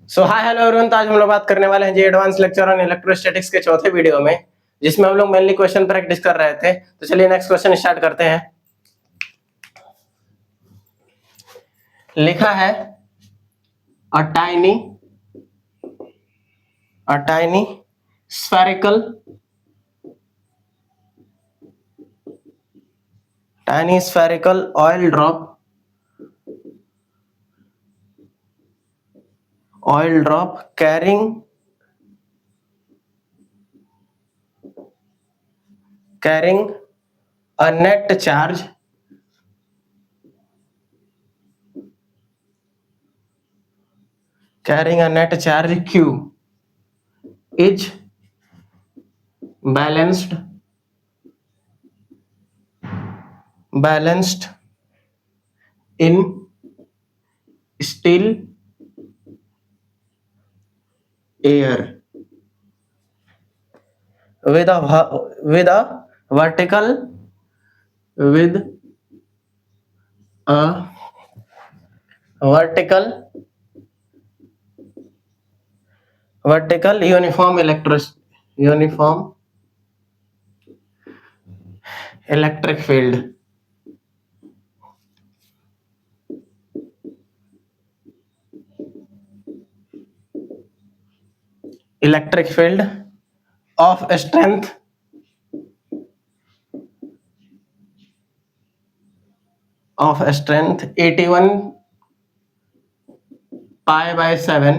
सो hi hello everyone. तो आज हम लोग बात करने वाले हैं जी एडवांस लेक्चर ऑन इलेक्ट्रोस्टैटिक्स के चौथे वीडियो में, जिसमें हम लोग मेनली क्वेश्चन प्रैक्टिस कर रहे थे। तो चलिए नेक्स्ट क्वेश्चन स्टार्ट करते हैं। लिखा है a tiny spherical oil drop carrying a net charge q is balanced in still air with a vertical with a vertical uniform electric field of strength 81 pi by 7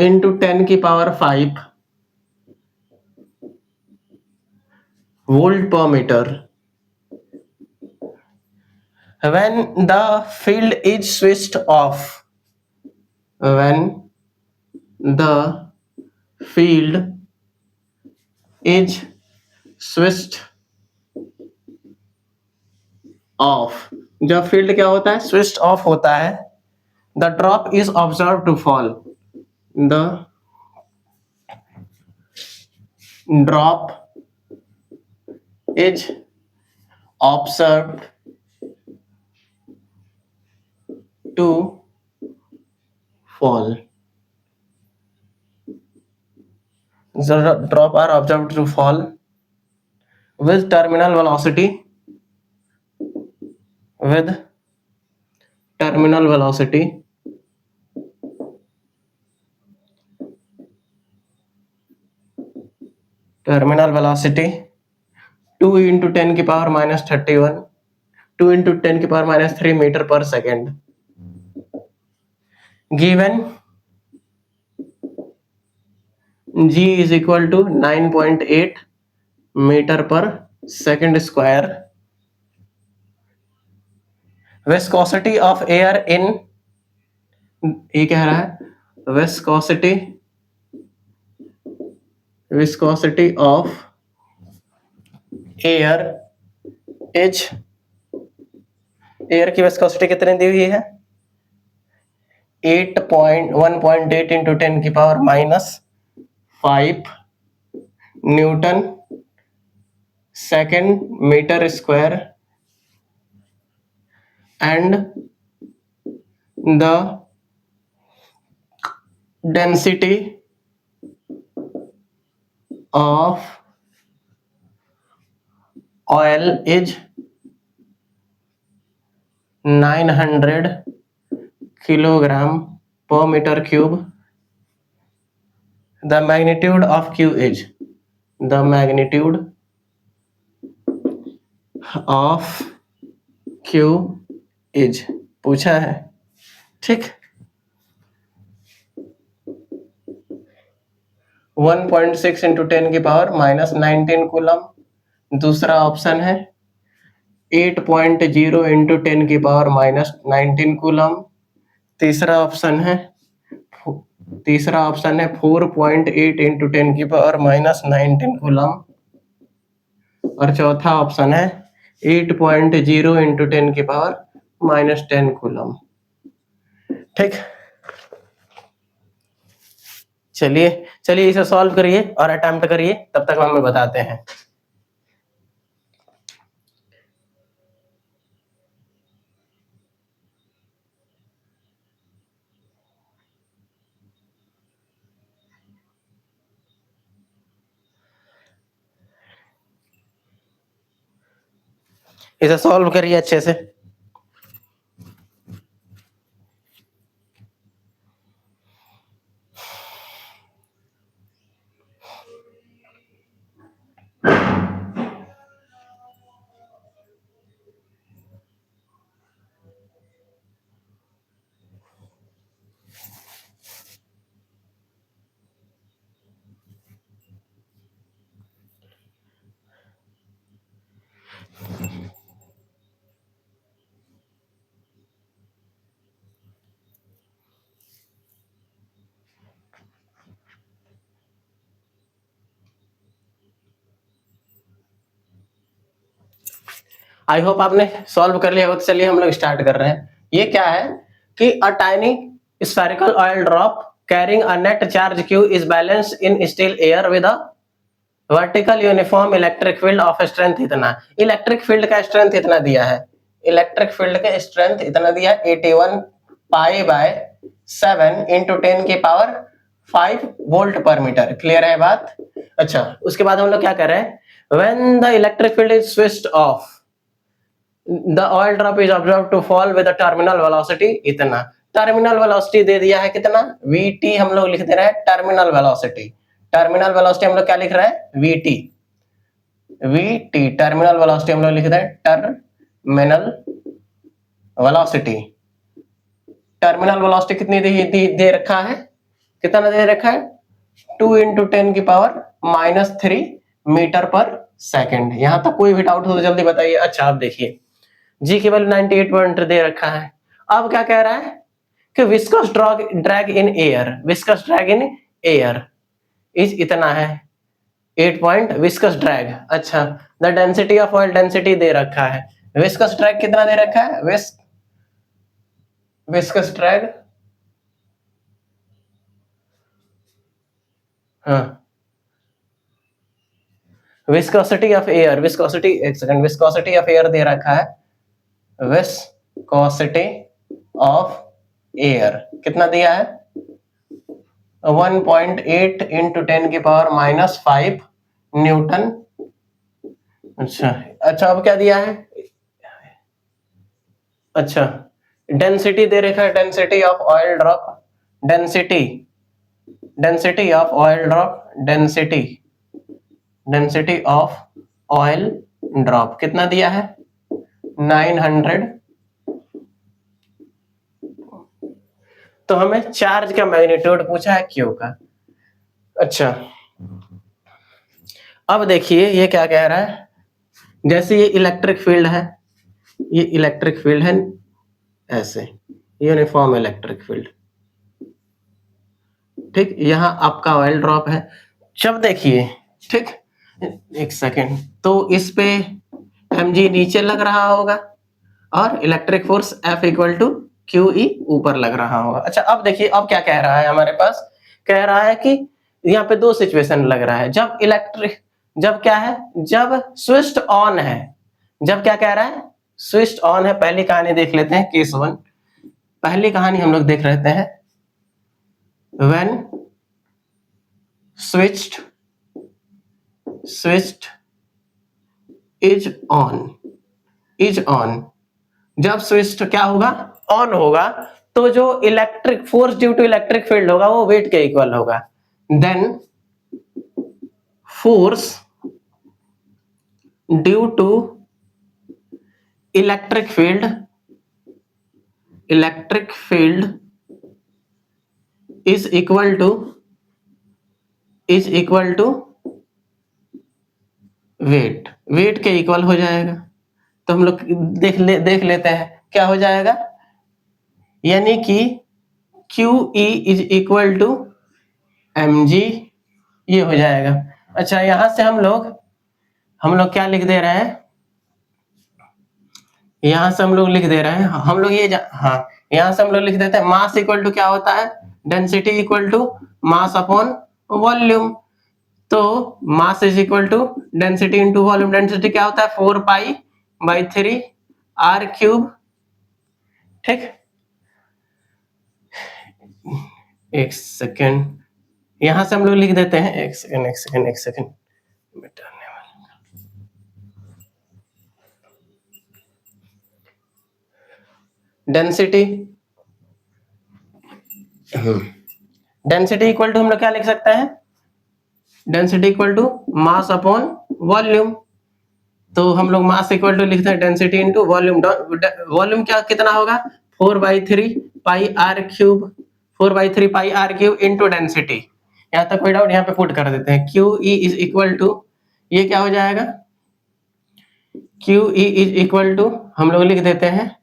into 10 की power 5 volt per meter when the field is switched off. When the field is switched off, जब field क्या होता है, switched off होता है, the drop is observed to fall. The drop is observed to fall. The drop are observed to fall with terminal velocity terminal velocity 2 into 10 की power minus 31 2 into 10 की power minus 3 metre per second given g is equal to 9.8 metre per second square. Viscosity of air in, ये कह रहा है viscosity of air की viscosity कितनी दी हुई है, 1.8 इंटू 10 की power minus 5 newton second metre square and the density of oil is 900 kilogram per meter cube. The magnitude of Q is पूछा है. ठीक, 1.6 इंटू 10 की पावर माइनस 19 कूलम. दूसरा ऑप्शन है 8.0 इंटू 10 की पावर माइनस 19 कूलम. तीसरा option है 4.8 into 10 की पावर माइनस 19 कूलम. और चौथा ऑप्शन है 8.0 इंटू 10 की पावर माइनस 10 कूलम. ठीक, चलिए इसे सॉल्व करिए और अटेम्प्ट करिए, तब तक हम बताते हैं. इसे सॉल्व करिए अच्छे से। आई होप आपने सॉल्व कर लिया हो। तो चलिए हम लोग स्टार्ट कर रहे हैं। ये क्या है कि a tiny spherical oil drop carrying a net charge Q is balanced in still air with a vertical uniform electric field of strength इतना। इलेक्ट्रिक फील्ड का स्ट्रेंथ इतना दिया है। इलेक्ट्रिक फील्ड का स्ट्रेंथ इतना दिया है 81 पाई बाय 7 इंटू 10 की पावर 5 वोल्ट पर मीटर। क्लियर है बात? अच्छा, उसके बाद हम लोग क्या कर रहे हैं, when the electric field is switched off the oil drop is observe to fall with terminal velocity इतना। टर्मिनल वेलोसिटी दे दिया है कितना, vt हम लोग लिख दे रहे हैं टर्मिनल वेलोसिटी। टर्मिनल वेलोसिटी हम लोग क्या लिख रहे हैं, vt। vt टर्मिनल वेलोसिटी हम लोग लिख रहे हैं टर्मिनल वेलोसिटी। टर्मिनल वेलोसिटी कितनी दे रखा है, कितना दे रखा है, 2 इंटू 10 की पावर -3 मीटर पर सेकेंड। यहां तक कोई भी डाउट हो तो जल्दी बताइए। अच्छा, आप देखिए जी की वैल्यू 98 पॉइंट दे रखा है। अब क्या कह रहा है कि viscous drag in air, viscous drag in air is इतना है 8 पॉइंट विस्कस ड्रैग। अच्छा, the density of oil density दे रखा है। विस्कस ड्रैग कितना दे रखा है, विस्कस ड्रैग, हाँ, विस्कोसिटी ऑफ एयर, विस्कोसिटी, एक सेकंड, विस्कोसिटी ऑफ एयर दे रखा है। विस्कोसिटी ऑफ एयर कितना दिया है, 1.8 इंटू 10 की पावर -5 न्यूटन। अच्छा अच्छा, अब क्या दिया है, अच्छा डेंसिटी दे रखा है, density of oil drop, density, density of oil drop, density, density of oil drop कितना दिया है, 900। तो हमें चार्ज का मैग्नीट्यूड पूछा है क्यू का। अच्छा, अब देखिए ये क्या कह रहा है, जैसे ये इलेक्ट्रिक फील्ड है, ये इलेक्ट्रिक फील्ड है ऐसे, यूनिफॉर्म इलेक्ट्रिक फील्ड, ठीक, यहां आपका ऑयल ड्रॉप है। जब देखिए, ठीक, एक सेकेंड, तो इस पे mg नीचे लग रहा होगा और electric force F equal to q E ऊपर लग रहा होगा। अच्छा, अब देखिए अब क्या कह रहा है हमारे पास, कह रहा है कि यहाँ पे दो सिचुएशन लग रहा है। जब इलेक्ट्रिक, जब क्या है, जब स्विच ऑन है, जब क्या कह रहा है, स्विच ऑन है। पहली कहानी देख लेते हैं, केस 1। पहली कहानी हम लोग देख लेते हैं, when switched is on, is on, जब स्विच क्या होगा, ऑन होगा, तो जो electric force due to electric field होगा वो वेट के इक्वल होगा। Then force due to electric field, electric field is equal to, is equal to weight, weight के इक्वल हो जाएगा। तो हम लोग देख लेते हैं क्या हो जाएगा, यानी कि q E is equal to m g, ये हो जाएगा। अच्छा, यहां से हम लोग क्या लिख दे रहे हैं, यहां से हम लोग लिख दे रहे हैं, हम लोग ये हाँ, यहां से हम लोग लिख देते हैं मास इक्वल टू क्या होता है, density equal to mass upon volume. तो mass is equal to density into volume. Density क्या होता है, 4π/3 r³। ठीक, एक सेकेंड, यहां से हम लोग लिख देते हैं, एक सेकेंड एक सेकेंड एक सेकेंड, मिटाने वाला, डेंसिटी डेंसिटी इक्वल टू हम लोग क्या लिख सकते हैं, density equal to mass upon volume. तो हम लोग मास इक्वल टू लिखते हैं डेंसिटी इंटू वॉल्यूम। वॉल्यूम क्या कितना होगा, 4/3 pi r cube, 4/3 pi r cube into density. यहाँ तक कोई डाउट, यहाँ पे पुट कर देते हैं q E is equal to, ये क्या हो जाएगा, q E is equal to हम लोग लिख देते हैं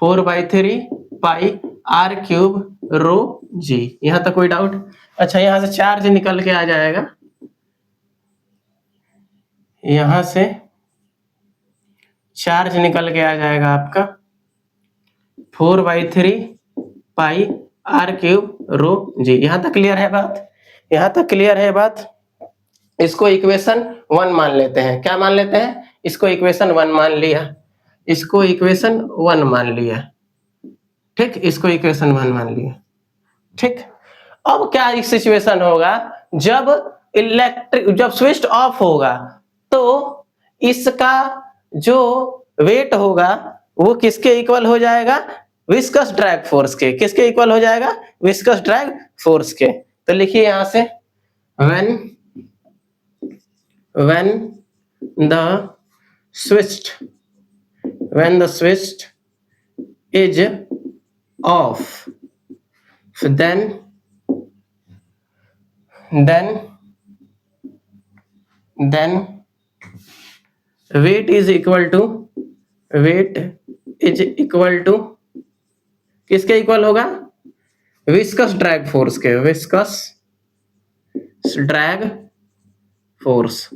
4/3 पाई आर क्यूब रो जी। यहाँ तक कोई डाउट। अच्छा, यहाँ से चार्ज निकल के आ जाएगा, यहाँ से चार्ज निकल के आ जाएगा आपका 4/3 पाई आर क्यूब रो जी। यहाँ तक क्लियर है बात, यहाँ तक क्लियर है बात। इसको इक्वेशन 1 मान लेते हैं, क्या मान लेते हैं, इसको इक्वेशन 1 मान लिया, इसको इक्वेशन 1 मान लिया, ठीक, इसको इक्वेशन 1 मान लिया, ठीक। अब क्या इस सिचुएशन होगा, जब स्विच ऑफ होगा तो इसका जो वेट होगा वो किसके इक्वल हो जाएगा, विस्कस ड्रैग फोर्स के। किसके इक्वल हो जाएगा, विस्कस ड्रैग फोर्स के। तो लिखिए यहां से when the switch is off, then weight is equal to किसके इक्वल होगा, विस्कस ड्रैग फोर्स के, विस्कस ड्रैग फोर्स,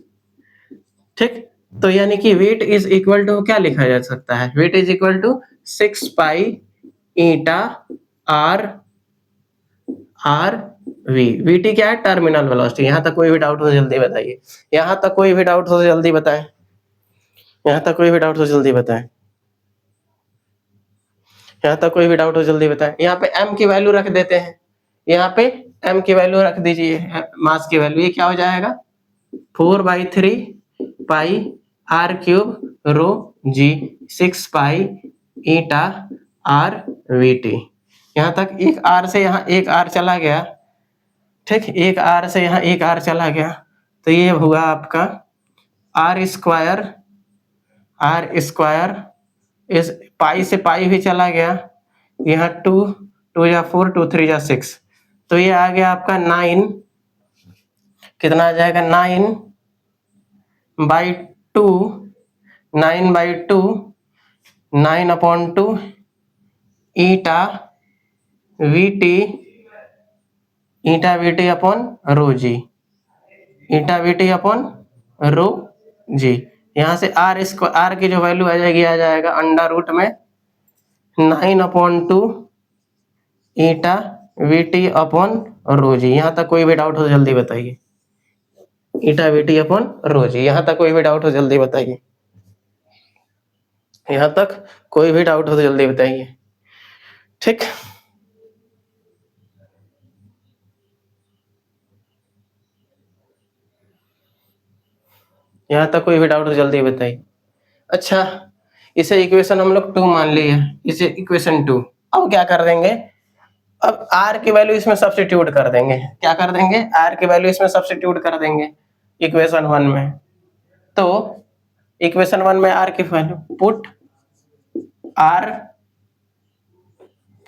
ठीक। तो यानी कि वेट इज इक्वल टू क्या लिखा जा सकता है, weight is equal to 6 pi eta r v. V t क्या है, टर्मिनल वेलोसिटी। यहाँ तक कोई भी डाउट हो तो जल्दी बताइए, यहाँ तक कोई भी डाउट हो तो जल्दी बताएं, यहाँ तक कोई भी डाउट हो जल्दी बताएं, यहाँ तक कोई भी डाउट हो जल्दी बताएं। यहाँ पे m की वैल्यू रख देते हैं, यहाँ पे m की वैल्यू रख दीजिए, मास की वैल्यू, ये क्या हो जाएगा 4/3 pi r cube rho g 6 pi eta r v t. यहाँ तक एक आर से यहाँ एक आर चला गया, ठीक, एक आर से यहाँ एक आर चला गया, तो ये हुआ आपका आर स्क्वायर इस पाई से पाई भी चला गया, यहाँ 2 2 या 4 2 3 या 6, तो ये आ गया आपका 9, कितना आ जाएगा 9/2 9/2 ईटा वीटी अपॉन रो जी, ईटा वीटी अपॉन रो जी। यहाँ से आर की जो वैल्यू आ जाएगा अंडर रूट में 9/2 ईटा वीटी अपॉन रो जी। यहाँ तक कोई भी डाउट हो जल्दी बताइए, ईटा वीटी अपॉन रो जी। यहाँ तक कोई भी डाउट हो जल्दी बताइए, यहाँ तक कोई भी डाउट हो तो जल्दी बताइए, ठीक। यहाँ तक कोई भी डाउट हो जल्दी बताइए। अच्छा, इसे इक्वेशन हम लोग 2 मान लिए, इसे इक्वेशन 2। अब क्या कर देंगे, अब r की वैल्यू इसमें सब्स्टिट्यूट कर देंगे, क्या कर देंगे, r की वैल्यू इसमें सब्स्टिट्यूट कर देंगे इक्वेशन 1 में। तो इक्वेशन 1 में r की वैल्यू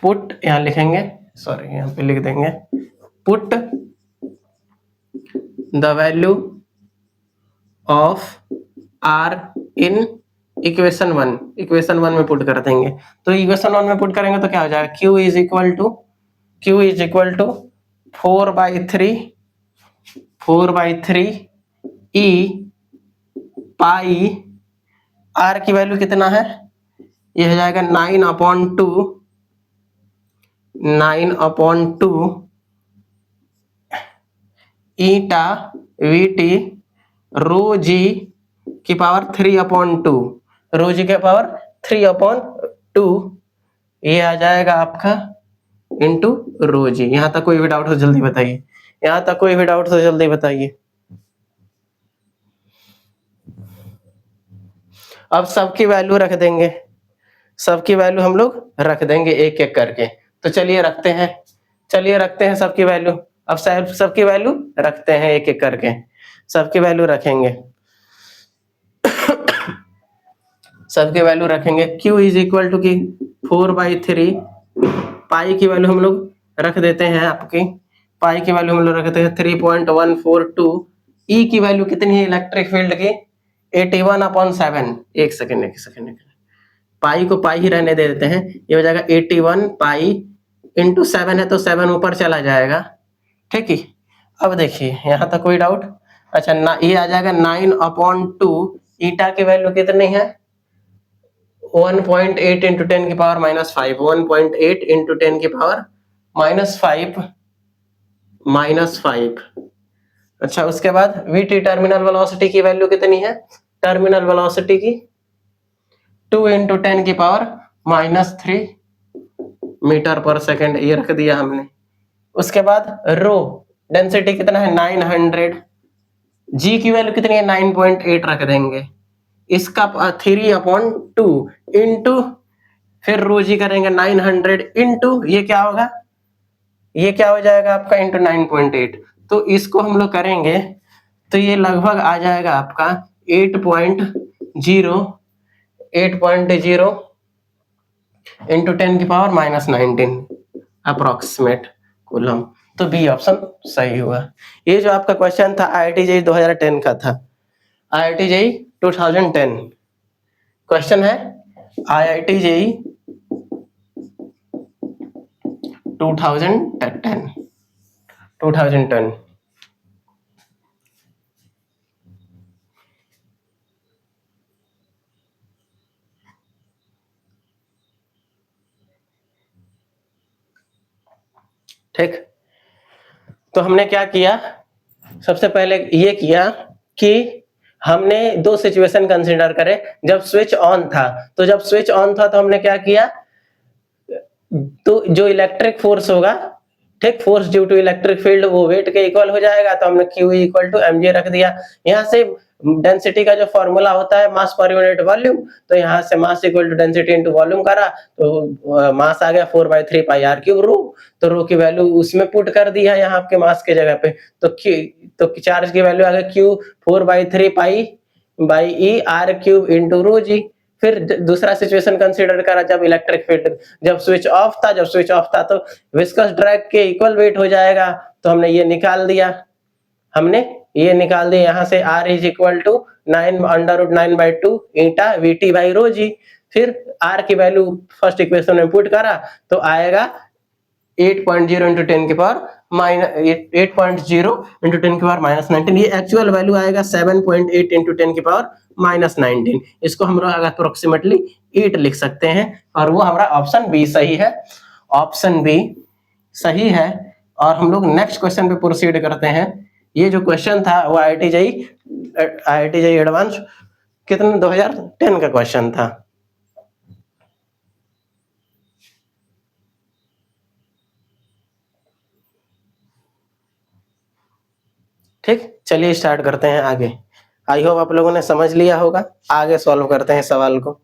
पुट यहाँ लिखेंगे, सॉरी यहाँ पे लिख देंगे, put the value of r in equation 1, equation 1 में पुट कर देंगे। तो इक्वेशन 1 में पुट करेंगे तो क्या हो जाएगा, q is equal to 4/3 e pi, r की वैल्यू कितना है, ये हो जाएगा 9/2 ईटा वीटी रो जी की पावर 3/2, रो जी के पावर 3/2, ये आ जाएगा आपका इंटू रो जी। यहाँ तक कोई भी डाउट हो जल्दी बताइए, यहाँ तक कोई भी डाउट हो जल्दी बताइए। अब सबकी वैल्यू रख देंगे, सबकी वैल्यू हम लोग रख देंगे एक एक करके। तो चलिए रखते हैं सबकी वैल्यू। अब सबकी वैल्यू रखते हैं एक एक करके, सबकी वैल्यू रखेंगे। सबकी वैल्यू रखेंगे। Q इज इक्वल टू की 4/3 पाई की वैल्यू हम लोग रख देते हैं। आपकी पाई की वैल्यू हम लोग रख देते हैं 3.142। E की वैल्यू कितनी है इलेक्ट्रिक फील्ड की? 81/7। एक सेकेंड, पाई को पाई ही रहने दे देते हैं। ये हो जाएगा 81 पाई इंटू 7 है तो 7 ऊपर चला जाएगा। ठीक है, अब देखिए यहाँ तक कोई डाउट? अच्छा ना, ये आ जाएगा 9/2। ईटा की वैल्यू कितनी है? 1.8 इंटू 10 की पावर -5। 1.8 इंटू 10 की पावर -5। अच्छा उसके बाद VT टर्मिनल वेलोसिटी की वैल्यू कितनी है? टर्मिनल वेलोसिटी की 2 इंटू 10 की पावर -3 मीटर पर सेकेंड, ये रख दिया हमने। उसके बाद रो डेंसिटी कितना है? 900। जी की वैल्यू कितनी है? 9.8 रख देंगे। इसका 3/2 इंटू फिर रो जी करेंगे 900 इंटू ये क्या होगा? ये क्या हो जाएगा आपका? इंटू 9.8। तो इसको हम लोग करेंगे तो ये लगभग आ जाएगा आपका 8.0 इंटू 10 की पावर -19 अप्रोक्सीमेट कूलम। तो बी ऑप्शन सही हुआ। ये जो आपका क्वेश्चन था IIT JEE 2010 का था। IIT JEE 2010 क्वेश्चन है। IIT JEE 2010। ठीक, तो हमने क्या किया? सबसे पहले ये किया कि हमने दो सिचुएशन कंसीडर करे। जब स्विच ऑन था तो हमने क्या किया? तो जो इलेक्ट्रिक फोर्स होगा, ठीक, force due to electric field, वो वेट के इक्वल हो जाएगा। तो हमने Q इक्वल टू mg रख दिया। यहाँ से डेंसिटी का जो फॉर्मूला होता है मास पर यूनिट वॉल्यूम, तो यहाँ से mass equal to density into volume करा तो मास आ गया 4/3 पाई r क्यूब रो। तो रो की वैल्यू उसमें पुट कर दिया यहाँ आपके मास के जगह पे। तो चार्ज की वैल्यू आ गई Q 4/3 pi by e r cube into rho g. फिर दूसरा सिचुएशन कंसीडर करा जब इलेक्ट्रिक फील्ड, जब स्विच ऑफ था तो विस्कस ड्रैग के इक्वल वेट हो जाएगा। तो हमने ये निकाल दिया। यहाँ से R is equal to 9/9/2 eta VT by rho g. फिर R की वैल्यू फर्स्ट इक्वेशन में पुट करा तो आएगा 8.0 इंटू 10 की पावर -19। ये एक्चुअल वैल्यू आएगा 7.8 इंटू 10 की पावर -19। इसको हम लोग अप्रोक्सीमेटली 8 लिख सकते हैं और वो हमारा ऑप्शन बी सही है। ऑप्शन बी सही है। और हम लोग नेक्स्ट क्वेश्चन पे प्रोसीड करते हैं। ये जो क्वेश्चन था वो IIT JEE एडवांस कितने 2010 का क्वेश्चन था। ठीक, चलिए स्टार्ट करते हैं आगे। आई होप आप लोगों ने समझ लिया होगा। आगे सॉल्व करते हैं सवाल को।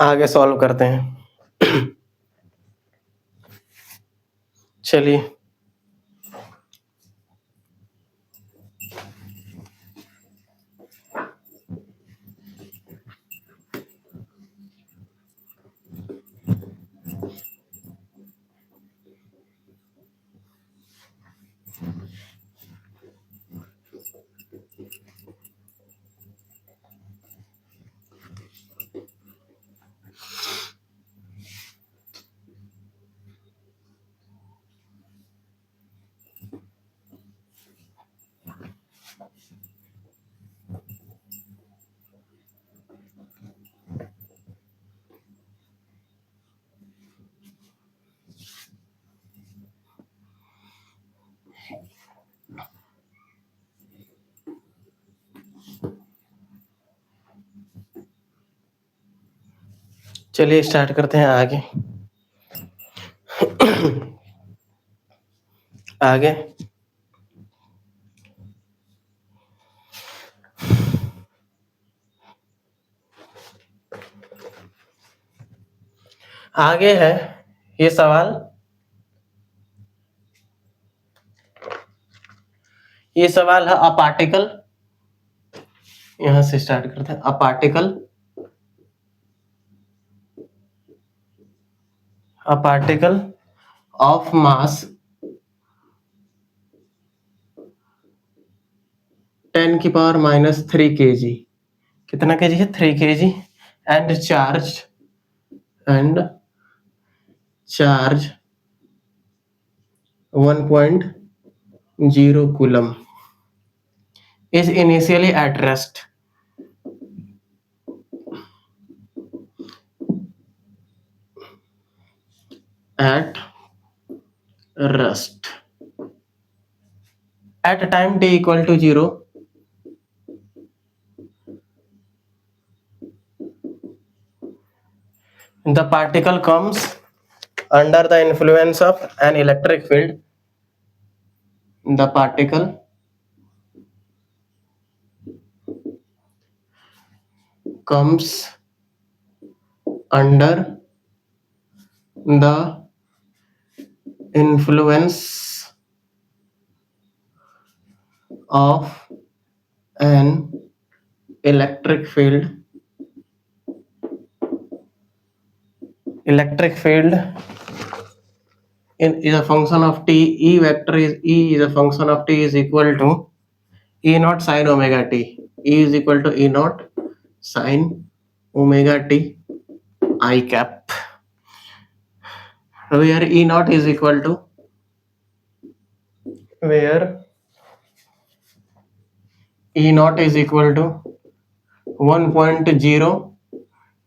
आगे सॉल्व करते हैं। चलिए चलिए स्टार्ट करते हैं आगे। आगे आगे है ये सवाल, ये सवाल है अ पार्टिकल, यहां से स्टार्ट करते हैं। A particle of mass 10⁻³ kg, कितना kg है? 3 kg, and charge 1.0 coulomb is initially at rest. At time t equal to 0, the particle comes under the influence of an electric field. The particle comes under the influence of an electric field. Electric field is a function of t. E vector is a function of t is equal to E naught sin omega t. E is equal to E naught sin omega t I cap, where E naught is equal to 1.0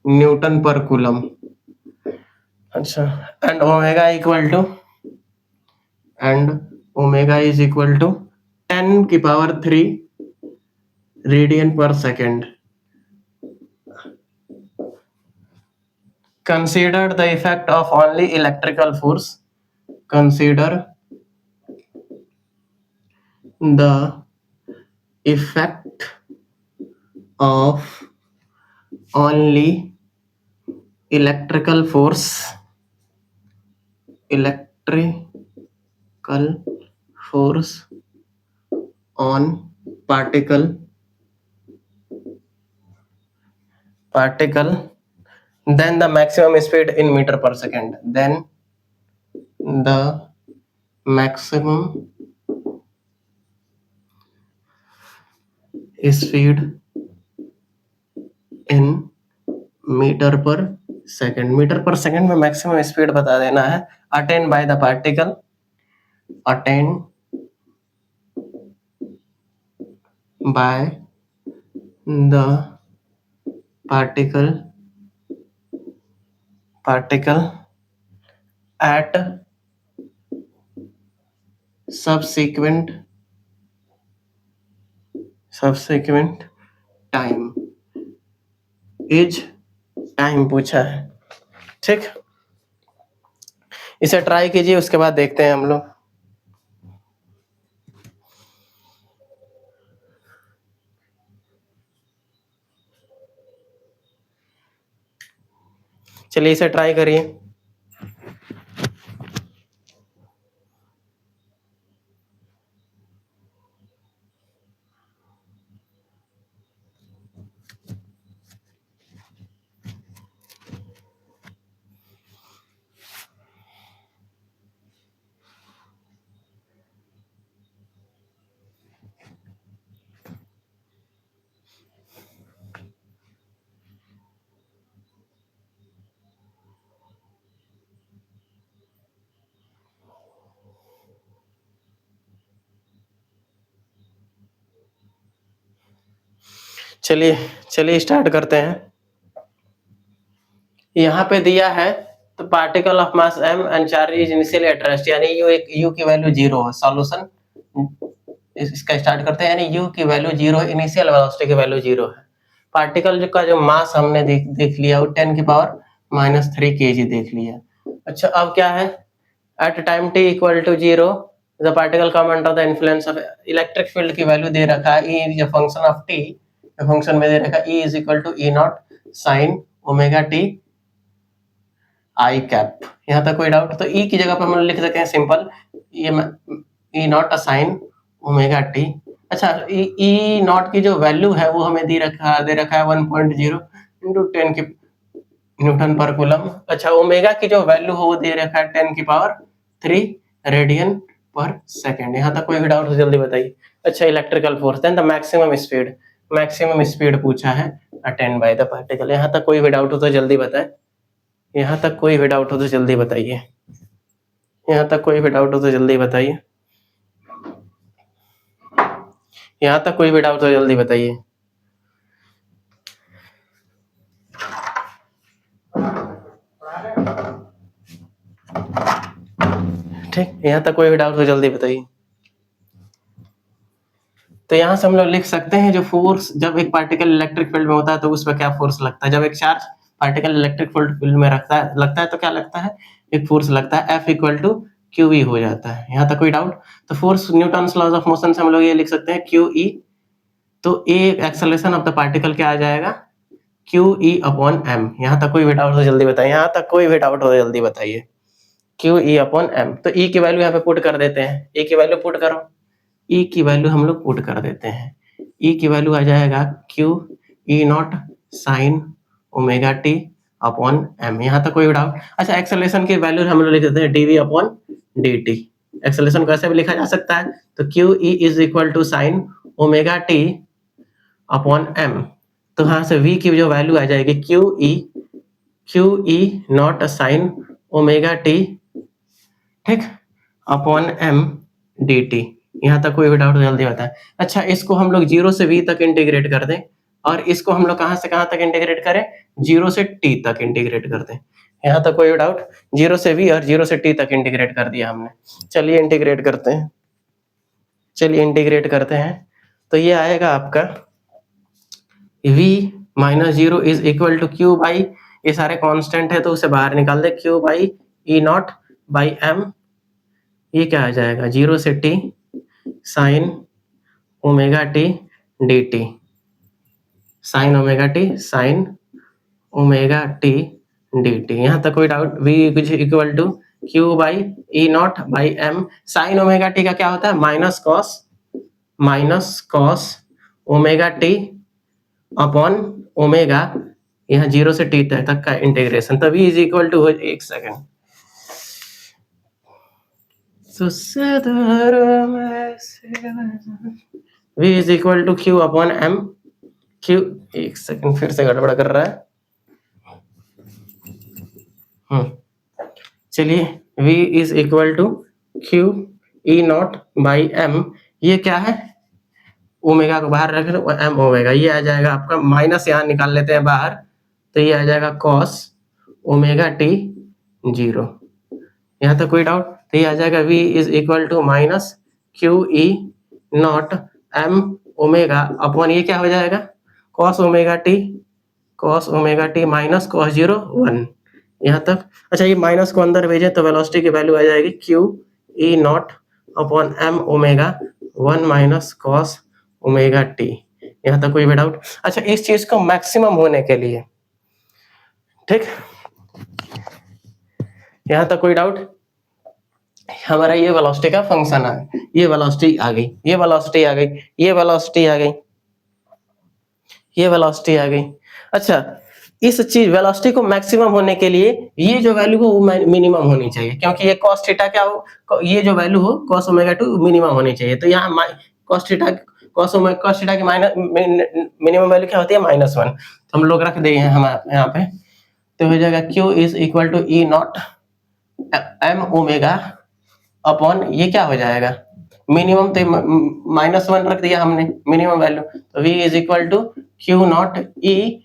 newton per coulomb. अच्छा, and omega is equal to 10⁻³ radian per second. Consider the effect of only electrical force. Consider the effect of only electrical force on particle, then the maximum speed in meter per second. Then the maximum speed in metre per second. Metre per second में maximum speed बता देना है। Attain by the particle, at subsequent time. Is time पूछा है, ठीक। इसे try कीजिए, उसके बाद देखते हैं हम लोग। चलिए इसे ट्राई करिए। चलिए स्टार्ट करते हैं। यहाँ पे दिया है तो particle of mass m and charge is initially at rest, यानी u की वैल्यू 0 है। सॉल्यूशन इसका स्टार्ट करते हैं, यानी u की वैल्यू 0 है, इनिशियल वेलोसिटी की वैल्यू 0 है। पार्टिकल का जो मास हमने देख लिया वो 10⁻³ kg देख लिया। अच्छा, अब क्या है? At time t equal to 0 the particle come under the influence of electric field की वैल्यू दे रखा है, e is a function of t, function में दे रखा E is equal to E naught sin omega t i cap. यहाँ तक कोई डाउट? तो ई की जगह पर हम लोग लिख सकते हैं सिंपल ई नॉट साइन ओमेगा टी। अच्छा, ई नॉट की जो वैल्यू है वो हमें दे रखा है 1.0 इंटू 10 की न्यूटन पर कूलम। अच्छा, ओमेगा की जो वैल्यू हो वो दे रखा है 10 की पावर 3 रेडियन पर सेकेंड। यहाँ तक कोई भी डाउट हो जल्दी बताइए। अच्छा, electrical force then the maximum speed पूछा है अटेन्ड बाय द पार्टिकल। यहाँ तक कोई भी डाउट हो तो जल्दी बताए। यहाँ तक कोई भी डाउट हो तो जल्दी बताइए। यहाँ तक कोई भी डाउट हो तो जल्दी बताइए। यहाँ तक कोई भी डाउट हो जल्दी बताइए। ठीक, यहाँ तक कोई भी डाउट हो जल्दी बताइए। तो यहाँ से हम लोग लिख सकते हैं जो फोर्स जब एक पार्टिकल इलेक्ट्रिक फील्ड में होता है तो उस पर क्या फोर्स लगता है। जब एक चार्ज पार्टिकल इलेक्ट्रिक फील्ड में लगता है तो क्या लगता है, एक फोर्स लगता है F equal to q E हो जाता है। यहाँ तक कोई डाउट? तो force Newton's laws of motion से हम लोग ये लिख सकते हैं क्यू ई। तो ए एक्सेलरेशन ऑफ द पार्टिकल क्या आ जाएगा, क्यू ई अपॉन एम। यहाँ तक कोई भी डाउट हो जल्दी बताइए। यहाँ तक कोई भी डाउट हो जल्दी बताइए। Q E upon m. तो ई की वैल्यू यहाँ पे पुट कर देते हैं। ए की वैल्यू पुट करो। ई की वैल्यू हम लोग पुट कर देते हैं। ई की वैल्यू आ जाएगा q E naught sine omega t upon m. यहाँ तक कोई डाउट? अच्छा, एक्सेलरेशन की वैल्यू हम लोग लिख देते हैं d v upon d t. Acceleration को ऐसे भी लिखा जा सकता है। तो q E is equal to sine omega t upon m. तो यहाँ से v की जो वैल्यू आ जाएगी q E naught sine omega t, ठीक, अपॉन एम डी टी। यहाँ तक कोई भी डाउट जल्दी बताए। अच्छा, इसको हम लोग 0 से v तक इंटीग्रेट कर दें और इसको हम लोग कहाँ से कहाँ तक इंटीग्रेट करें, 0 से t तक इंटीग्रेट कर दें। यहाँ तक कोई डाउट? 0 से v और 0 से t तक इंटीग्रेट कर दिया हमने। चलिए इंटीग्रेट करते हैं। तो ये आएगा आपका v minus 0 is equal to q by, ये सारे कांस्टेंट है तो उसे बाहर निकाल दे, q by e naught by m. ये क्या आ जाएगा, 0 से t sine omega t d t, sine omega t d t. यहाँ तक कोई doubt? v equal to q by e naught by m. Sine omega t का क्या होता है, minus cos omega t upon omega, यहाँ 0 से t तक का इंटीग्रेशन। तो v इज इक्वल टू, एक सेकेंड, v is equal to Q upon m. Q, एक सेकंड, फिर से गड़बड़ कर रहा है। चलिए, v is equal to q E naught by m. ये क्या है, ओमेगा को बाहर रख लो, एम ओमेगा। ये आ जाएगा आपका, माइनस यहाँ निकाल लेते हैं बाहर, तो ये आ जाएगा कॉस ओमेगा टी 0। यहाँ तक कोई डाउट? तो ये आ जाएगा v is equal to minus q E naught m omega upon, ये क्या हो जाएगा, cos omega t minus cos 0 1। यहाँ तक। अच्छा, ये माइनस को अंदर भेजें तो वेलोसिटी की वैल्यू आ जाएगी q E naught upon m omega 1 minus cos omega t. यहाँ तक कोई भी डाउट? अच्छा, इस चीज को मैक्सिमम होने के लिए, ठीक, यहाँ तक कोई डाउट? हमारा ये वेलोसिटी का फंक्शन है, ये वेलोसिटी आ गई, ये वेलोसिटी आ गई, ये वेलोसिटी आ गई, ये वेलोसिटी आ गई। अच्छा, इस चीज वेलोसिटी को मैक्सिमम होने के लिए ये जो वैल्यू हो वो मिनिमम होनी चाहिए, क्योंकि ये cos थीटा क्या हो, ये जो वैल्यू हो cos ओमेगा 2 मिनिमम होनी चाहिए। तो यहाँ cos थीटा की मिनिमम वैल्यू क्या होती है, -1। तो हम लोग रख दिए हैं हम यहाँ पे। तो हो जाएगा Q is equal to E naught m omega upon, ये क्या हो जाएगा, मिनिमम तो -1 रख दिया हमने मिनिमम वैल्यू। तो v is equal to q naught E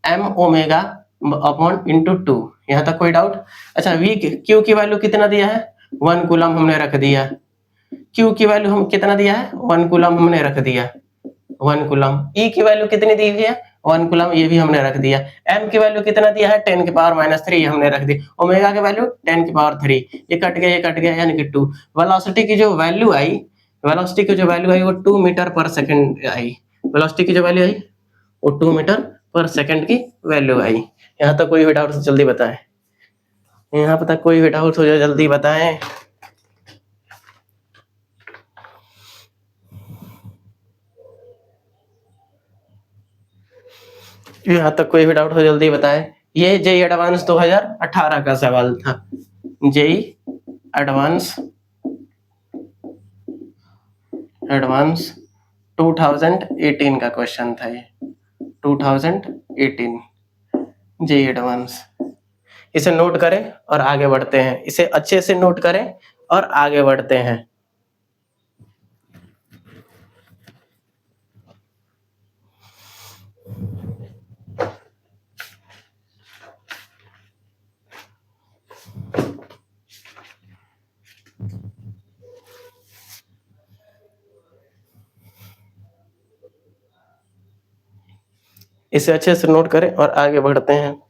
m omega upon into 2। यहाँ तक कोई डाउट? अच्छा, v क्यू की वैल्यू कितना दिया है, 1 कूलम हमने रख दिया। क्यू की वैल्यू हम कितना दिया है, 1 कूलम हमने रख दिया, 1 कूलम। ई की वैल्यू कितनी दी हुई है, 1 कूलम, ये भी हमने रख दिया। एम की वैल्यू कितना दिया है, 10 की पावर -3 हमने रख दी। ओमेगा की वैल्यू 10 की पावर 3, ये कट गया यानी कि 2। वेलोसिटी की जो वैल्यू आई, वो 2 मीटर पर सेकंड आई। वेलोसिटी की जो वैल्यू आई वो 2 मीटर पर सेकंड की वैल्यू आई। यहाँ तक कोई भी डाउट जल्दी बताएं। यहाँ पर तक कोई भी डाउट हो जाए जल्दी बताएं। यहाँ तक कोई भी डाउट हो जल्दी बताएं। ये जेई एडवांस 2018 का सवाल था। जेई एडवांस 2018 का क्वेश्चन था ये। 2018 जेई एडवांस। इसे नोट करें और आगे बढ़ते हैं। इसे अच्छे से नोट करें और आगे बढ़ते हैं। इसे अच्छे से नोट करें और आगे बढ़ते हैं।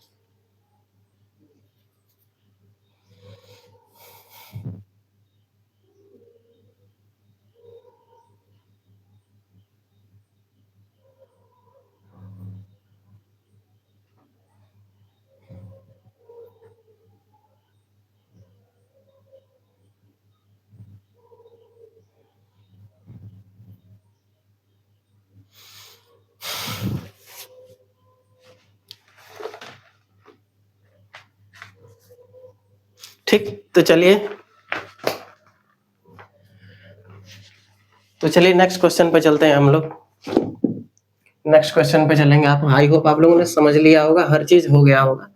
ठीक, तो चलिए नेक्स्ट क्वेश्चन पे चलते हैं हम लोग। नेक्स्ट क्वेश्चन पे चलेंगे। आप आई होप आप लोगों ने समझ लिया होगा, हर चीज हो गया होगा,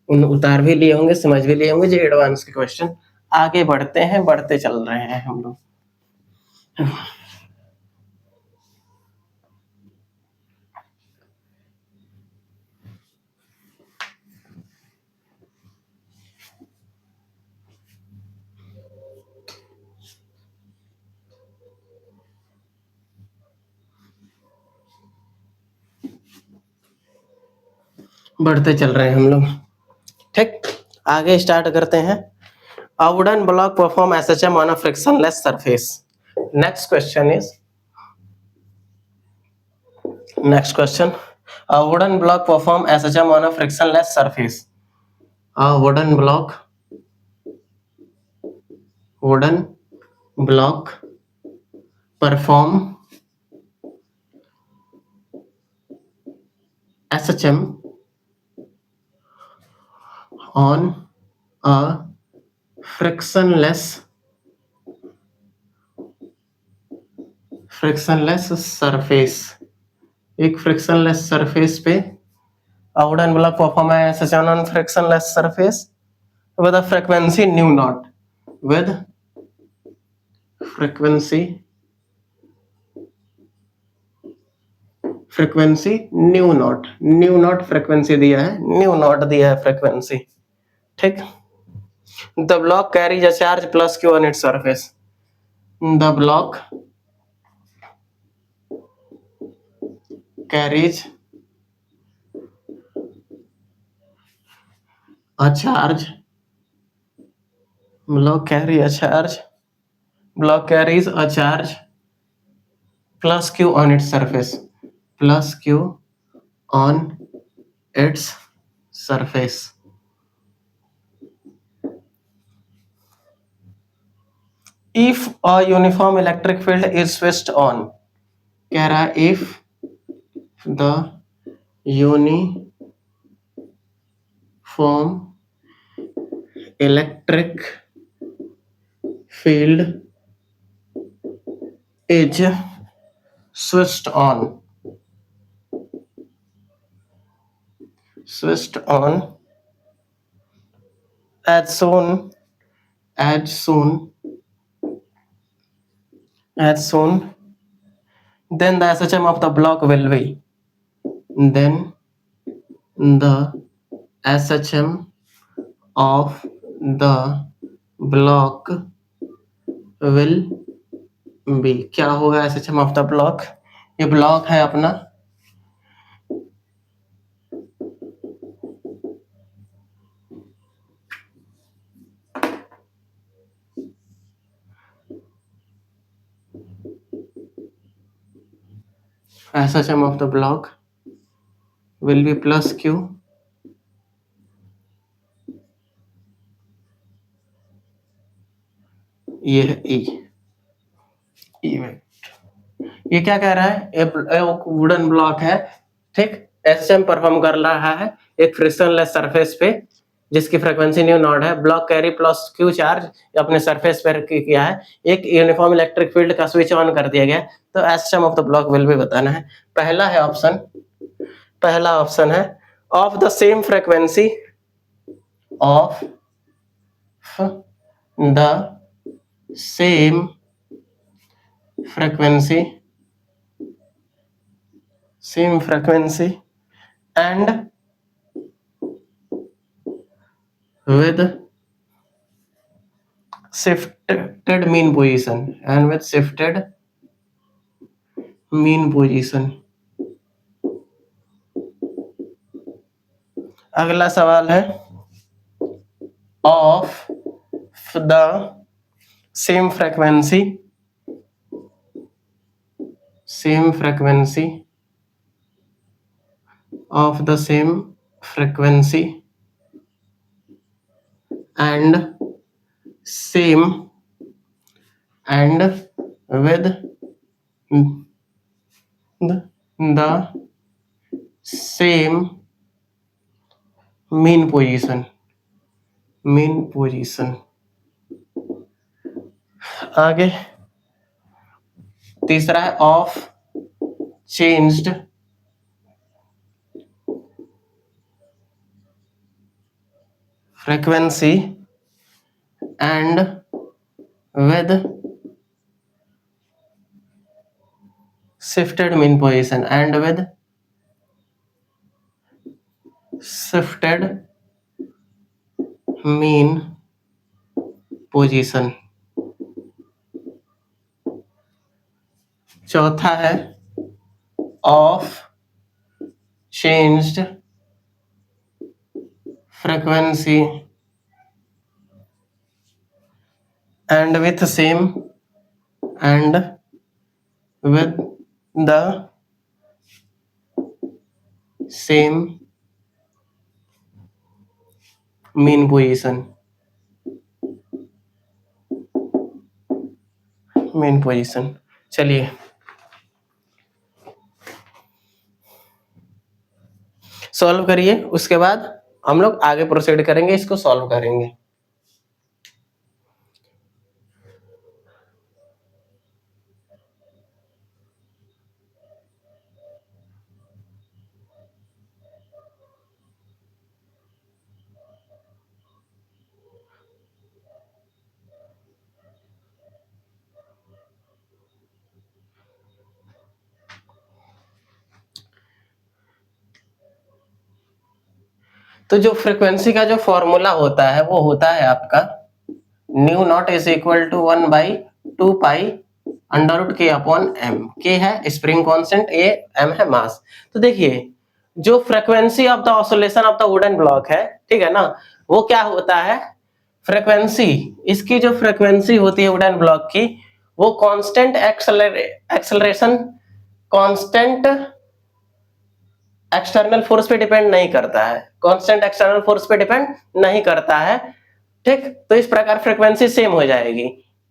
उन उतार भी लिए होंगे, समझ भी लिए होंगे जो एडवांस के क्वेश्चन। आगे बढ़ते हैं, बढ़ते चल रहे हैं हम लोग। बढ़ते चल रहे हैं हम लोग। ठीक, आगे स्टार्ट करते हैं। A wooden block perform SHM on a frictionless surface. Next question is, next question. A wooden block perform SHM on a frictionless surface. A wooden block perform SHM on a frictionless surface. एक frictionless surface पे a wooden block perform SHM on frictionless surface with a frequency nu naught. With frequency new not frequency दिया है, new not दिया है frequency. ठीक, the block carries a charge plus Q on its surface. The block carries a charge, block carries a charge plus Q on its surface, plus Q on its surface. If a uniform electric field is switched on, कह रहा है if the uniform electric field is switched on as soon then the SHM of the block will be, then the SHM of the block will be, क्या होगा SHM of the block? ये block है अपना, SHM of the block will be plus Q ये है E vector. ये क्या कह रहा है, एक वुडन ब्लॉक है, ठीक, एसएम परफॉर्म कर रहा है एक फ्रिक्शनलेस सरफेस पे जिसकी फ्रीक्वेंसी न्यू नॉट है, block carry plus q charge अपने सरफेस पर किया है, एक यूनिफॉर्म इलेक्ट्रिक फील्ड का स्विच ऑन कर दिया गया, तो SHM of the block will भी बताना है। पहला ऑप्शन है of the same frequency of the same frequency and with shifted mean position। अगला सवाल है of the same frequency of the same frequency and with the same mean position। आगे तीसरा है of changed frequency and with shifted mean position चौथा है of changed frequency and with the same mean position। चलिए solve करिए, उसके बाद हम लोग आगे प्रोसीड करेंगे, इसको सॉल्व करेंगे। तो जो फ्रीक्वेंसी का जो फॉर्मूला होता है वो होता है आपका nu naught is equal to 1/2 pi under root k upon m. K है स्प्रिंग कांस्टेंट, ए एम है मास। तो देखिए जो frequency of the oscillation of the wooden block है, ठीक है ना, वो क्या होता है, फ्रीक्वेंसी, इसकी जो फ्रीक्वेंसी होती है वुडन ब्लॉक की, वो constant acceleration, constant external force पे डिपेंड नहीं करता है, कांस्टेंट एक्सटर्नल फोर्स पे डिपेंड नहीं करता है, ठीक। तो इस प्रकार फ्रीक्वेंसी सेम हो जाएगी,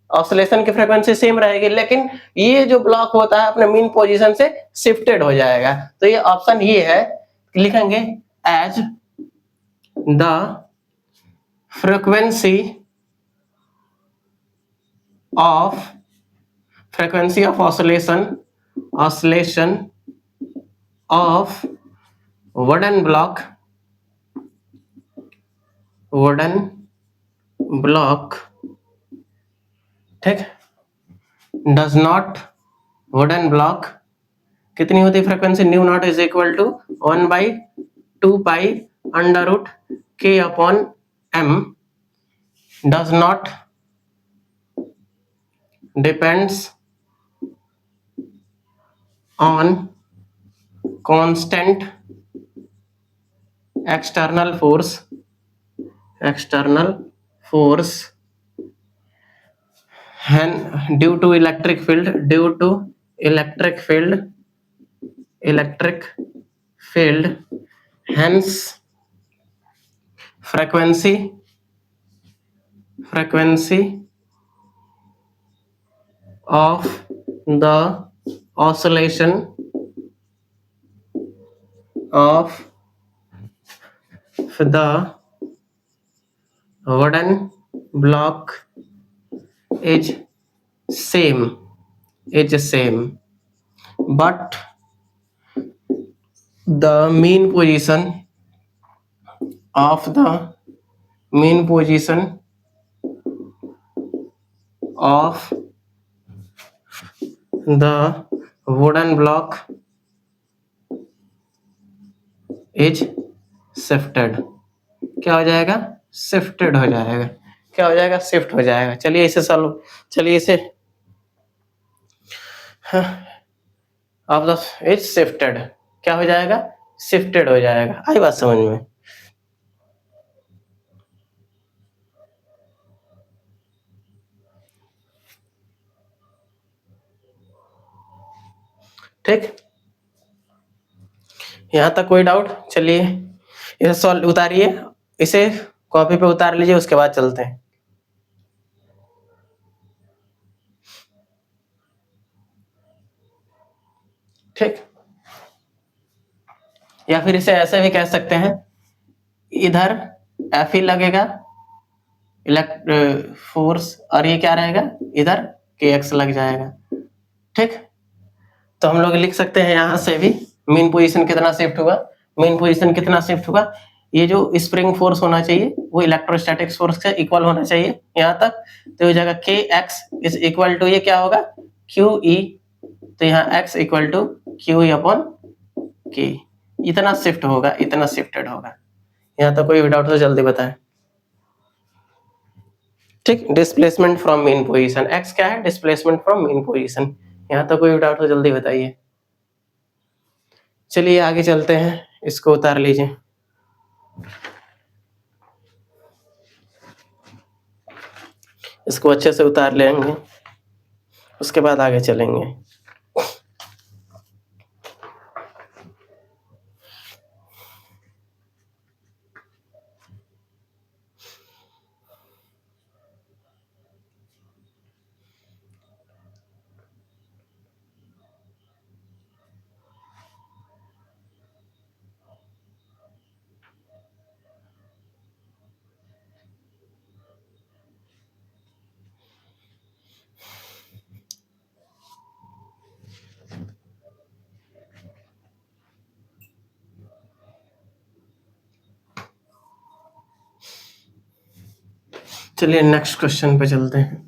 ऑसिलेशन की फ्रीक्वेंसी सेम रहेगी, लेकिन ये जो ब्लॉक होता है अपने मीन पोजीशन से शिफ्टेड हो जाएगा। तो ये ऑप्शन ये है, लिखेंगे as the frequency of oscillation of wooden block ठीक, डज नॉट, वुडन ब्लॉक कितनी होती है frequency, nu naught is equal to 1/2 pi under root k upon m, does not depends on constant external force and due to electric field hence frequency of the oscillation of the wooden block is same but the mean position of the mean position of the wooden block is shifted. क्या हो जाएगा? Shifted हो जाएगा. क्या हो जाएगा? Shift हो जाएगा. चलिए इसे सॉल्व, चलिए इसे ऑफ द इज शिफ्टेड क्या हो जाएगा? शिफ्टेड हो जाएगा. आई बात समझ में? ठीक, यहां तक कोई डाउट? चलिए इसे सॉल्व उतारिए, इसे कॉपी पे उतार लीजिए, उसके बाद चलते हैं. ठीक, या फिर इसे ऐसे भी कह सकते हैं, इधर एफ ही लगेगा इलेक्ट फोर्स और ये क्या रहेगा? इधर के एक्स लग जाएगा. ठीक, तो हम लोग लिख सकते हैं यहां से भी मीन पोजीशन कितना शिफ्ट हुआ. मीन पोजीशन कितना शिफ्ट हुआ? ये जो स्प्रिंग फोर्स होना चाहिए वो इलेक्ट्रोस्टैटिक फोर्स से इक्वल होना चाहिए यहां तक. तो हो जाएगा के एक्स इज इक्वल टू ये क्या होगा? Q E. तो यहाँ x equal to q E upon k. इतना शिफ्ट होगा, इतना शिफ्टेड होगा. यहाँ तक कोई डाउट तो जल्दी बताएं. ठीक, displacement from mean position. x क्या है? Displacement from mean position. यहाँ तक कोई डाउट तो जल्दी बताइए. चलिए आगे चलते हैं, इसको उतार लीजिए. इसको अच्छे से उतार लेंगे, उसके बाद आगे चलेंगे. चलिए नेक्स्ट क्वेश्चन पे चलते हैं.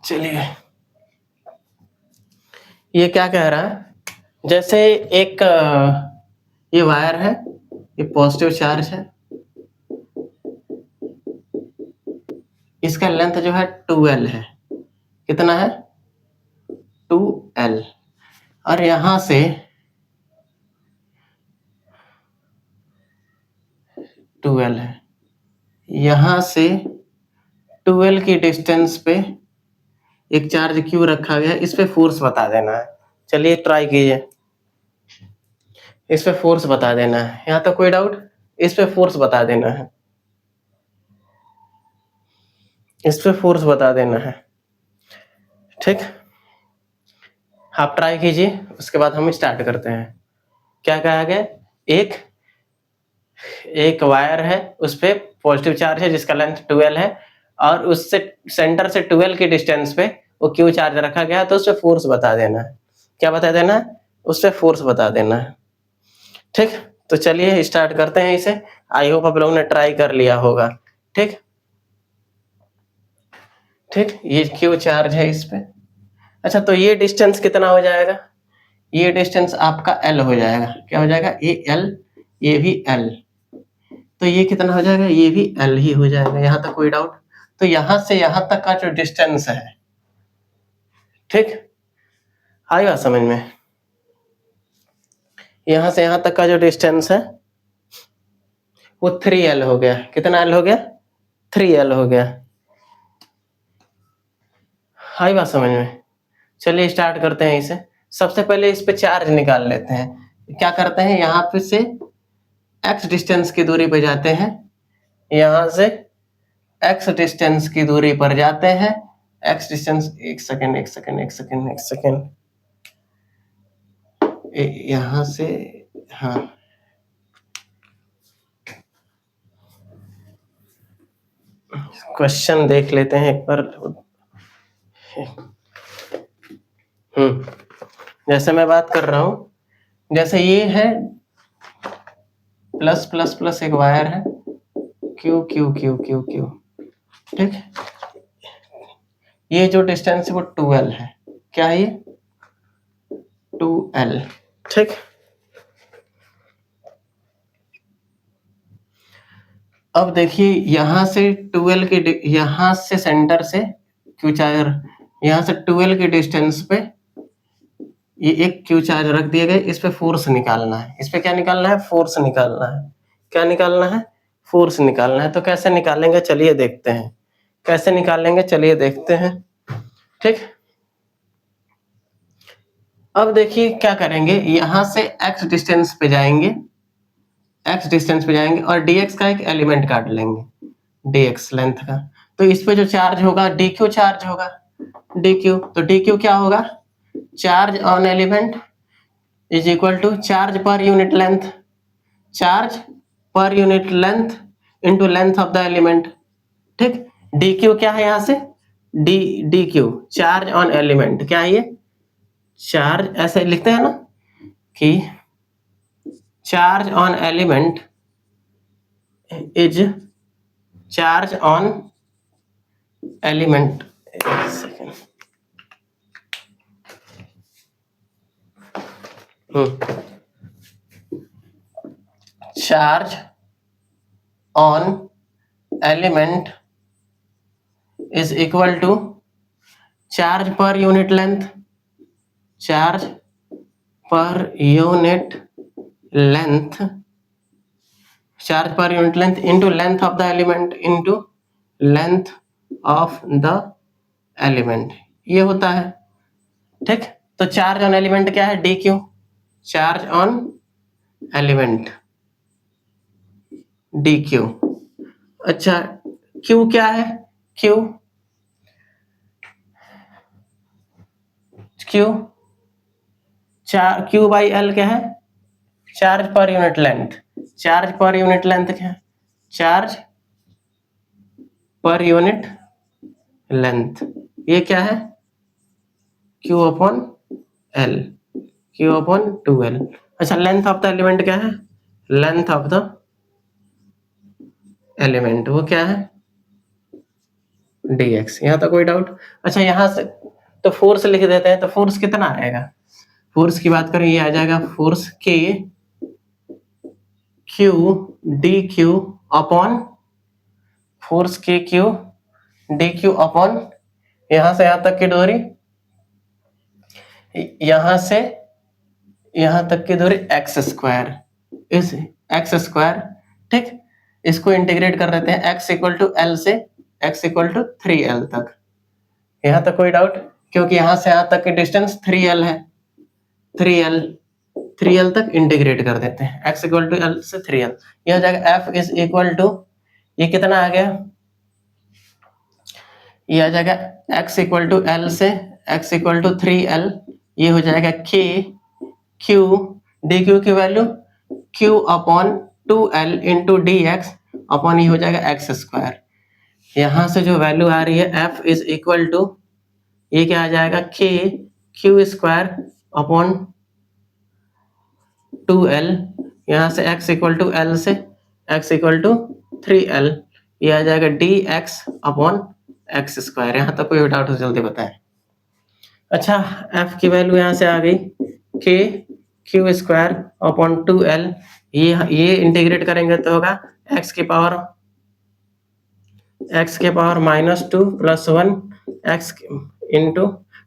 चलिए ये क्या कह रहा है? जैसे एक ये वायर है, ये पॉजिटिव चार्ज है, इसका लेंथ जो है 2L है. कितना है? 2L. और यहां से 2L है, यहां से 2L की डिस्टेंस पे एक चार्ज क्यू रखा गया है. इस पे फोर्स बता देना है. चलिए ट्राई कीजिए, इस पे फोर्स बता देना है. यहाँ तक कोई डाउट? इस पे फोर्स बता देना है, इस पे फोर्स बता देना है. ठीक, आप ट्राई कीजिए, उसके बाद हम स्टार्ट करते हैं. क्या कहा गया? एक वायर है, उस पे पॉजिटिव चार्ज है जिसका लेंथ 2L है, और उससे सेंटर से 2L की डिस्टेंस पे वो क्यू चार्ज रखा गया है. तो उस पे फोर्स बता देना है. क्या बता देना है? उस पे फोर्स बता देना है. ठीक, तो चलिए स्टार्ट करते हैं इसे. आई होप आप लोगों ने ट्राई कर लिया होगा. ठीक, ठीक, ये क्यू चार्ज है इस पे. अच्छा, तो ये डिस्टेंस कितना हो जाएगा? ये डिस्टेंस आपका L हो जाएगा. क्या हो जाएगा? ये L, ये भी L. तो ये कितना हो जाएगा? ये भी L ही हो जाएगा. यहाँ तक कोई डाउट? तो यहां से यहां तक का जो डिस्टेंस है, ठीक, आई बात समझ में? यहां से यहां तक का जो डिस्टेंस है वो 3L हो गया। कितना L हो गया? 3L हो गया। आई बात समझ में? चलिए स्टार्ट करते हैं इसे। सबसे पहले इस पे चार्ज निकाल लेते हैं। क्या करते हैं, यहाँ पे से x डिस्टेंस की दूरी पे जाते हैं, यहां से x डिस्टेंस की दूरी पर जाते हैं। x डिस्टेंस, एक सेकेंड, यहां से, हाँ, क्वेश्चन देख लेते हैं एक बार। जैसे मैं बात कर रहा हूं, जैसे ये है प्लस प्लस प्लस एक वायर है, Q Q Q Q Q, ठीक। ये जो डिस्टेंस है वो 2L है। क्या है ये? 2L, ठीक। अब देखिए यहां से 2L के, यहां से सेंटर से क्यू चार्ज, यहां से 2L के डिस्टेंस पे ये एक क्यू चार्ज रख दिए गए। इस पे फोर्स निकालना है। इस पे क्या निकालना है? फोर्स निकालना है। क्या निकालना है? फोर्स निकालना है। तो कैसे निकालेंगे, चलिए देखते हैं। कैसे निकालेंगे, चलिए देखते हैं, ठीक। अब देखिए क्या करेंगे, यहां से x डिस्टेंस पे जाएंगे, x डिस्टेंस पे जाएंगे और dx का एक एलिमेंट काट लेंगे, dx लेंथ का। तो इस पे जो चार्ज होगा dq चार्ज होगा, dq। तो dq क्या होगा? Charge on element is equal to charge per unit length, charge per unit length into length of the element, ठीक। dq क्या है यहां से? dq charge on element. क्या है ये? चार्ज, ऐसे लिखते हैं ना कि charge on element is charge on element, charge on element is equal to charge per unit length, charge per unit length, charge per unit length into length of the element, into length of the element, ये होता है, ठीक। तो charge on element क्या है? dq, charge on element dq। अच्छा, q क्या है? q q बाई एल क्या है? Charge per unit length. Charge per unit length क्या है? चार्ज पर यूनिट लेंथ, ये क्या है? q upon L, q upon 2L। अच्छा, लेंथ ऑफ द एलिमेंट क्या है? लेंथ ऑफ द एलिमेंट वो क्या है? dx। यहाँ तक कोई डाउट? अच्छा, यहाँ से तो फोर्स लिख देते हैं। तो फोर्स कितना आएगा? फोर्स की बात करें, ये आ जाएगा force k q dq upon, force k q dq upon, यहां से यहां तक की दूरी, यहां से यहां तक की दूरी x स्क्वायर, इस x स्क्वायर, ठीक। इसको इंटीग्रेट कर देते हैं x इक्वल टू एल से x इक्वल टू 3L तक। यहां तक कोई डाउट? क्योंकि यहां से यहां तक की डिस्टेंस 3L है, 3L तक इंटीग्रेट कर देते हैं, x इक्वल टू एल से 3L। यह हो जाएगा f इज इक्वल टू, ये कितना आ गया? ये आ जाएगा x इक्वल टू एल से x इक्वल टू 3L। ये हो जाएगा k q dq की value q upon 2L into dx upon, ये हो जाएगा x स्क्वायर। यहां से जो वैल्यू आ रही है f इज इक्वल टू, ये क्या आ जाएगा? k q square upon 2L, यहां से x इक्वल टू एल से x इक्वल टू 3L, ये आ जाएगा dx अपॉन x स्क्वायर। यहां तक कोई डाउट हो जल्दी बताएं। अच्छा, f की वैल्यू यहां से आ गई k q square upon 2L, ये इंटीग्रेट करेंगे तो होगा x के power -2 + 1 x into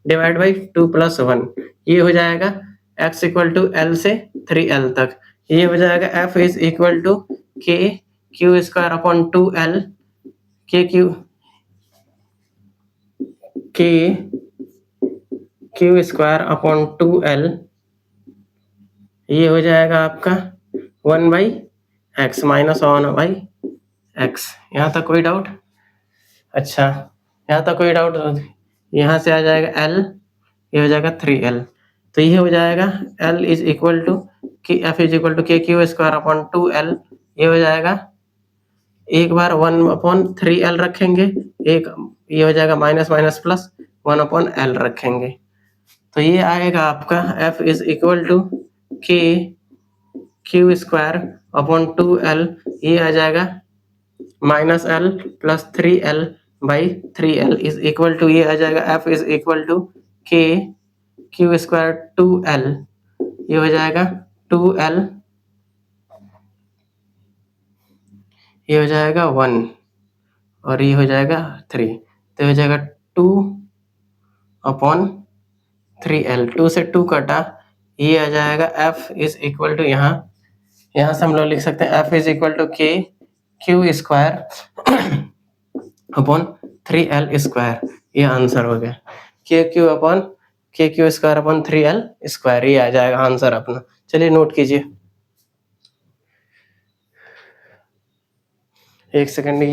divide by 2 + 1, ये हो जाएगा x इक्वल टू L से 3L तक, ये हो जाएगा F इज इक्वल टू के क्यू स्क्वायर अपॉन 2L के क्यू स्क्वायर अपॉन 2L, ये हो जाएगा आपका 1/x माइनस 1/x। यहाँ तक कोई डाउट? अच्छा, यहाँ तक कोई डाउट? यहाँ से आ जाएगा L, ये हो जाएगा 3L, तो ये हो जाएगा L is equal to F is equal to के क्यू स्क्वायर अपॉन 2L, ये हो जाएगा एक बार 1/3L रखेंगे, एक ये हो जाएगा माइनस माइनस प्लस 1/L रखेंगे, तो ये आएगा आपका F इज इक्वल टू के क्यू स्क्वायर अपॉन 2L, ये आ जाएगा minus L plus 3L by 3L is equal to, ये आ जाएगा F इज इक्वल टू के क्यू स्क्वायर 2L, ये हो जाएगा 2L, ये हो जाएगा 1 और ये हो जाएगा 3, तो हो जाएगा 2/3L, 2 से 2 कटा, ये आ जाएगा F इज इक्वल टू, यहाँ से हम लोग लिख सकते हैं F इज इक्वल टू के Q square upon 3L square, ये आंसर हो गया। के Q square upon 3L square, ये आ जाएगा आंसर अपना। चलिए नोट कीजिए, एक सेकंड,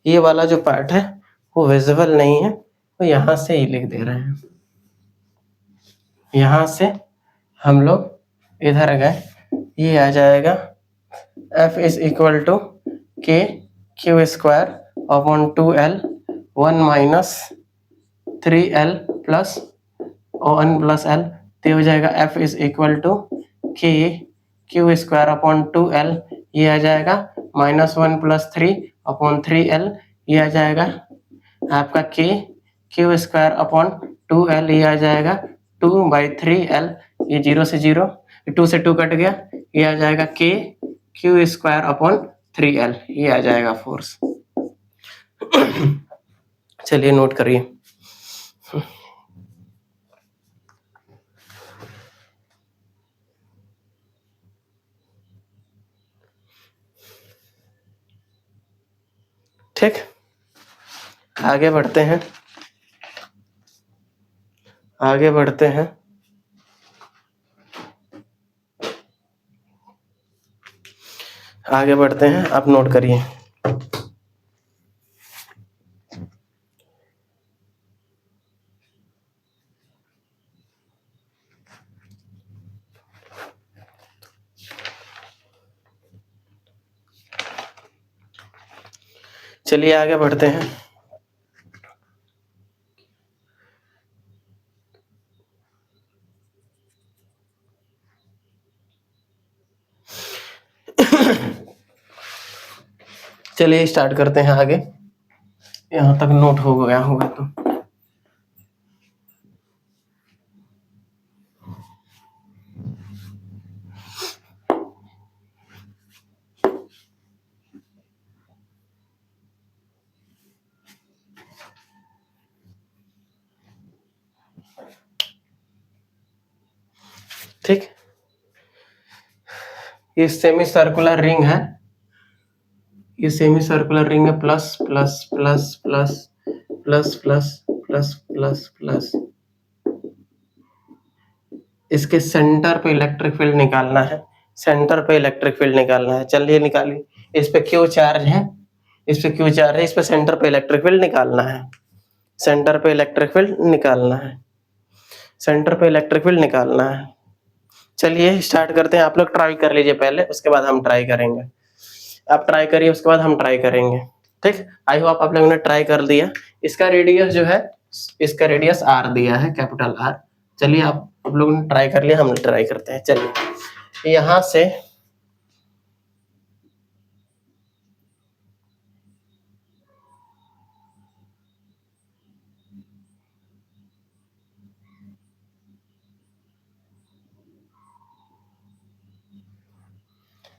ये वाला जो पार्ट है वो विजिबल नहीं है, तो यहाँ से ही लिख दे रहे हैं। यहाँ से हम लोग इधर गए, ये आ जाएगा F इज इक्वल टू के Q square upon 2L 1 minus 3L plus 1 plus L, तो हो जाएगा F इज इक्वल टू के क्यू स्क्वायर अपॉन 2L, ये आ जाएगा माइनस 1 प्लस 3/3L, ये आ जाएगा आपका के क्यू स्क्वायर अपॉन 2L, ये आ जाएगा 2/3L, ये 0 से 0, 2 से 2 कट गया, ये आ जाएगा के क्यू स्क्वायर अपॉन 3L, ये आ जाएगा फोर्स। चलिए नोट करिए, ठीक, आगे बढ़ते हैं, आगे बढ़ते हैं। आगे बढ़ते हैं, आप नोट करिए। चलिए आगे बढ़ते हैं। चलिए स्टार्ट करते हैं आगे, यहाँ तक नोट हो गया होगा तो। ठीक, ये सेमी सर्कुलर रिंग है, ये सेमी सर्कुलर रिंग है, plus plus plus plus plus plus plus plus plus, इसके सेंटर पे इलेक्ट्रिक फील्ड निकालना है, सेंटर पे इलेक्ट्रिक फील्ड निकालना है। चलिए निकालिए, इस पे क्यू चार्ज है, इस पे क्यू चार्ज है, इस पे सेंटर पे इलेक्ट्रिक फील्ड निकालना है, सेंटर पे इलेक्ट्रिक फील्ड निकालना है, सेंटर पे इलेक्ट्रिक फील्ड निकालना है। चलिए स्टार्ट करते हैं, आप लोग ट्राई कर लीजिए पहले, उसके बाद हम ट्राई करेंगे। आप ट्राई करिए, उसके बाद हम ट्राई करेंगे। ठीक, आई होप आप लोगों ने ट्राई कर दिया। इसका रेडियस जो है, इसका रेडियस R दिया है, कैपिटल R। चलिए आप लोगों ने ट्राई कर लिया, हम ट्राई करते हैं। चलिए यहाँ से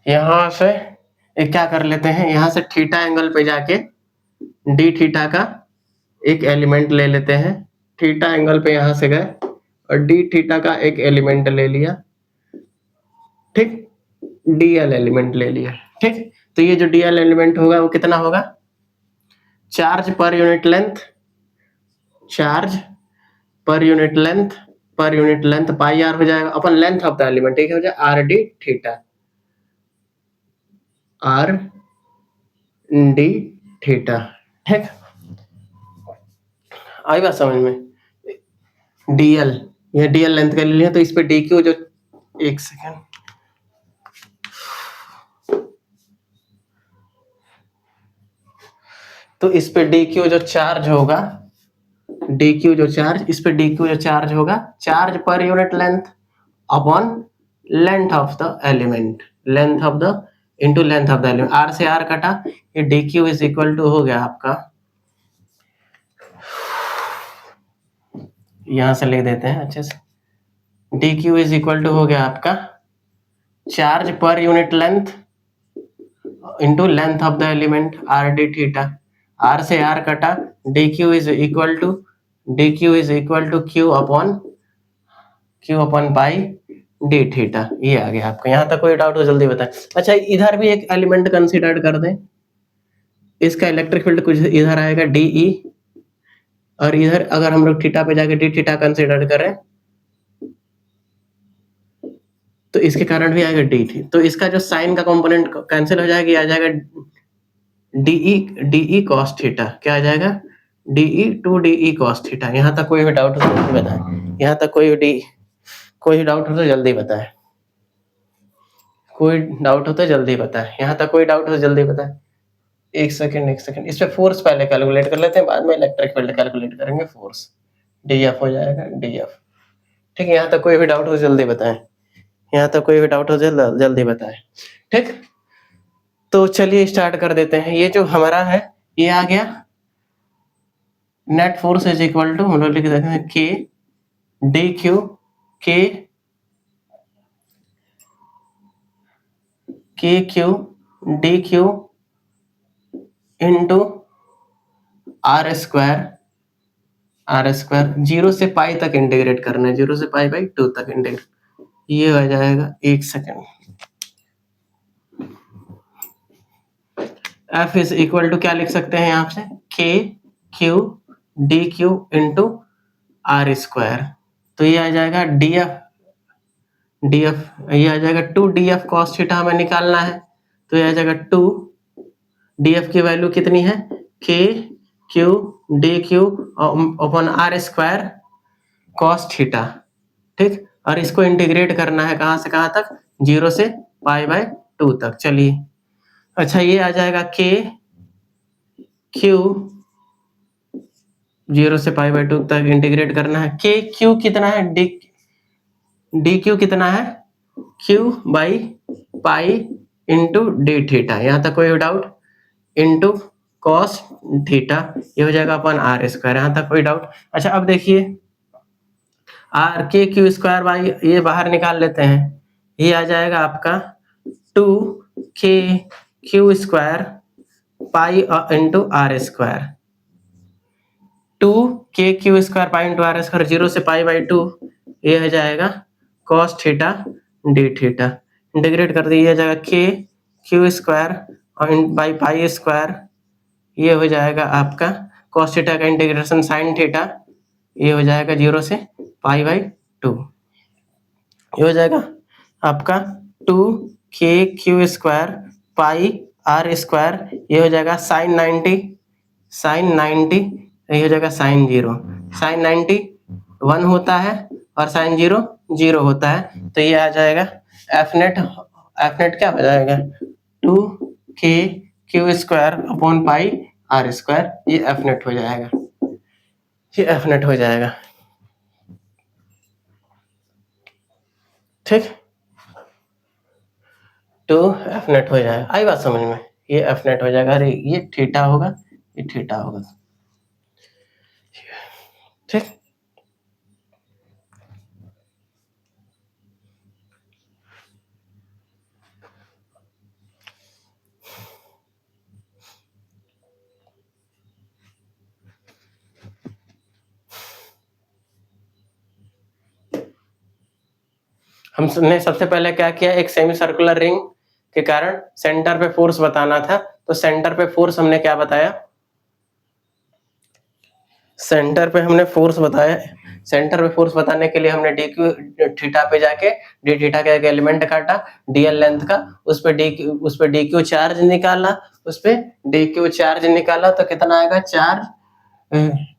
यहाँ से एक क्या कर लेते हैं, यहाँ से थीटा एंगल पे जाके डी थीटा का एक एलिमेंट ले लेते हैं, थीटा एंगल पे यहां से गए और डी थीटा का एक एलिमेंट ले लिया, ठीक, डीएल एलिमेंट ले लिया, ठीक। तो ये जो डीएल एलिमेंट होगा वो कितना होगा, charge per unit length, charge per unit length pi r हो जाएगा upon length of the element, ठीक है, हो जाए r D theta, r D theta, ठीक। आई बात समझ में, डीएल, ये डीएल लेंथ का ले लिया तो इस पे डी क्यू जो, एक सेकेंड, तो इस पे डी क्यू जो चार्ज होगा, डी क्यू जो चार्ज, इस पे डी क्यू जो चार्ज होगा, charge per unit length upon length of the element, length of the into length of the element, R से आर कटा, ये D Q is equal to हो गया आपका, यहां से लिख देते हैं अच्छे से, D Q is equal to हो गया आपका charge per unit length into length of the element R D theta, R से आर कटा, D Q is equal to Q upon pi D theta, ये आ गया आपका। यहाँ तक कोई डाउट हो जल्दी बताएं। अच्छा इधर भी एक एलिमेंट कंसीडर कर दें, इसका इलेक्ट्रिक फील्ड कुछ इधर आएगा डीई, और इधर अगर हम लोग थीटा पे जाके डी थीटा कंसीडर करें तो इसके कारण भी आएगा डी थी, तो इसका जो साइन का कंपोनेंट कैंसिल हो जाएगा, आ जाएगा डीई कॉस थीटा, क्या आ जाएगा, D E two DE cos theta. यहाँ तक कोई भी डाउट हो तो बताएं, यहाँ तक कोई डाउट हो तो जल्दी बताएं, कोई डाउट हो तो जल्दी बताएं, यहाँ तक कोई डाउट हो तो जल्दी बताएं। एक सेकेंड, इस पे फोर्स पहले कैलकुलेट कर लेते हैं, बाद में इलेक्ट्रिक फील्ड कैलकुलेट करेंगे, फोर्स डीएफ हो जाएगा, डीएफ, ठीक है। यहाँ तक कोई भी डाउट हो जल्दी बताएं, यहाँ तक कोई भी डाउट हो जल्दी बताएं, ठीक। तो चलिए स्टार्ट कर देते हैं। ये जो हमारा है ये आ गया net force is equal to, हम लोग लिख देते हैं के D Q, K Q D Q into are square, zero से पाई तक इंटीग्रेट करना है, जीरो से पाई बाई टू तक इंटीग्रेट, ये आ जाएगा, एक second, F is equal to क्या लिख सकते हैं यहाँ से, K Q D Q into are square, तो ये आ जाएगा डीएफ, ये आ जाएगा टू डीएफ कॉस थीटा हमें निकालना है, तो ये आ जाएगा टू, डीएफ की वैल्यू कितनी है, के Q D Q upon are square cos theta, ठीक। और इसको इंटीग्रेट करना है कहां से कहां तक, जीरो से पाई बाय टू तक, चलिए। अच्छा ये आ जाएगा के क्यू, जीरो से पाई बाय टू तक इंटीग्रेट करना है, के क्यू कितना है, डी क्यू कितना है, q by pi into D theta, यहाँ तक कोई डाउट, इंटू कॉस थीटा, ये हो जाएगा अपन आर स्क्वायर, यहाँ तक कोई डाउट। अच्छा अब देखिए आर के क्यू स्क्वायर बाई, ये बाहर निकाल लेते हैं, ये आ जाएगा आपका टू के Q square pi into are square, two के Q square pi into are square, zero से पाई बाई टू, ये हो जाएगा cos theta D theta, integrate कर दिया जाएगा के क्यू स्क्वायर और बाई पाई स्क्वायर, ये हो जाएगा आपका कॉस थीटा का इंटीग्रेशन साइन थीटा, ये हो जाएगा जीरो से पाई बाई टू, ये हो जाएगा आपका टू के Q square pi R square, ये हो जाएगा साइन 90, ये हो जाएगा साइन 0, साइन 90 1 होता है और साइन 0 0 होता है, तो ये आ जाएगा एफ नेट क्या हो जाएगा, टू के Q square upon pi R square, ये एफ नेट हो जाएगा, ये एफ नेट हो जाएगा, ठीक। तो एफ नेट हो जाएगा, आई बात समझ में, ये एफ नेट हो जाएगा, अरे ये थीटा होगा, ये थीटा होगा, ठीक। हमने सबसे पहले क्या किया, एक सेमी सर्कुलर रिंग के कारण सेंटर पे फोर्स बताना था, तो सेंटर पे फोर्स हमने क्या बताया, सेंटर पे हमने फोर्स बताया। सेंटर पे फोर्स बताने के लिए हमने डी क्यू थीटा पे जाके डी थीटा का एक एलिमेंट काटा डीएल लेंथ का, उस पे डी क्यू चार्ज निकाला, उस पे डी क्यू चार्ज निकाला तो कितना आएगा,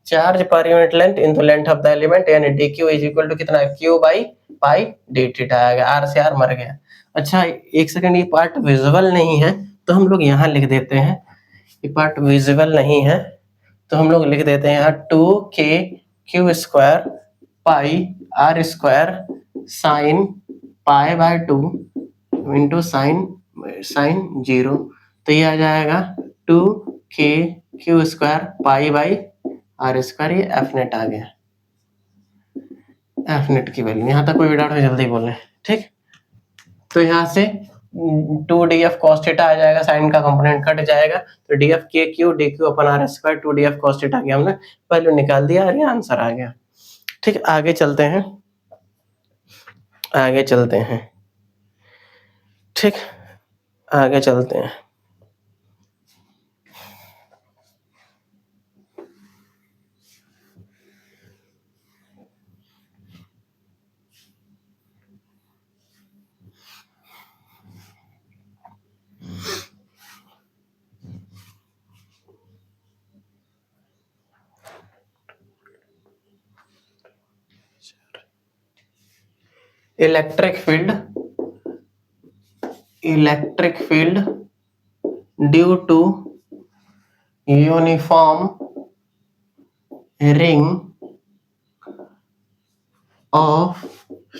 charge per unit length into length of the element, यानी d Q is equal to कितना है, q by pi D theta आ गया, आर से आर मर गया। अच्छा एक सेकंड, ये पार्ट विजुअल नहीं है तो हम लोग यहाँ लिख देते हैं, ये पार्ट विजुअल नहीं है तो हम लोग लिख देते हैं यहाँ 2k Q square pi R square sine pi by 2 into sine 0, तो ये आ जाएगा 2k Q square pi by are square, ये एफ नेट आ गया, एफ नेट की वैल्यू। यहाँ तक कोई डाउट है, जल्दी बोलें, ठीक। तो यहाँ से 2df cos थीटा आ जाएगा, साइन का कंपोनेंट कट जाएगा, तो df k q dq upon R square 2df cos theta की हमने वैल्यू निकाल दिया और ये आंसर आ गया। ठीक, आगे चलते हैं, आगे चलते हैं, ठीक, आगे चलते हैं। Electric field due to uniform ring of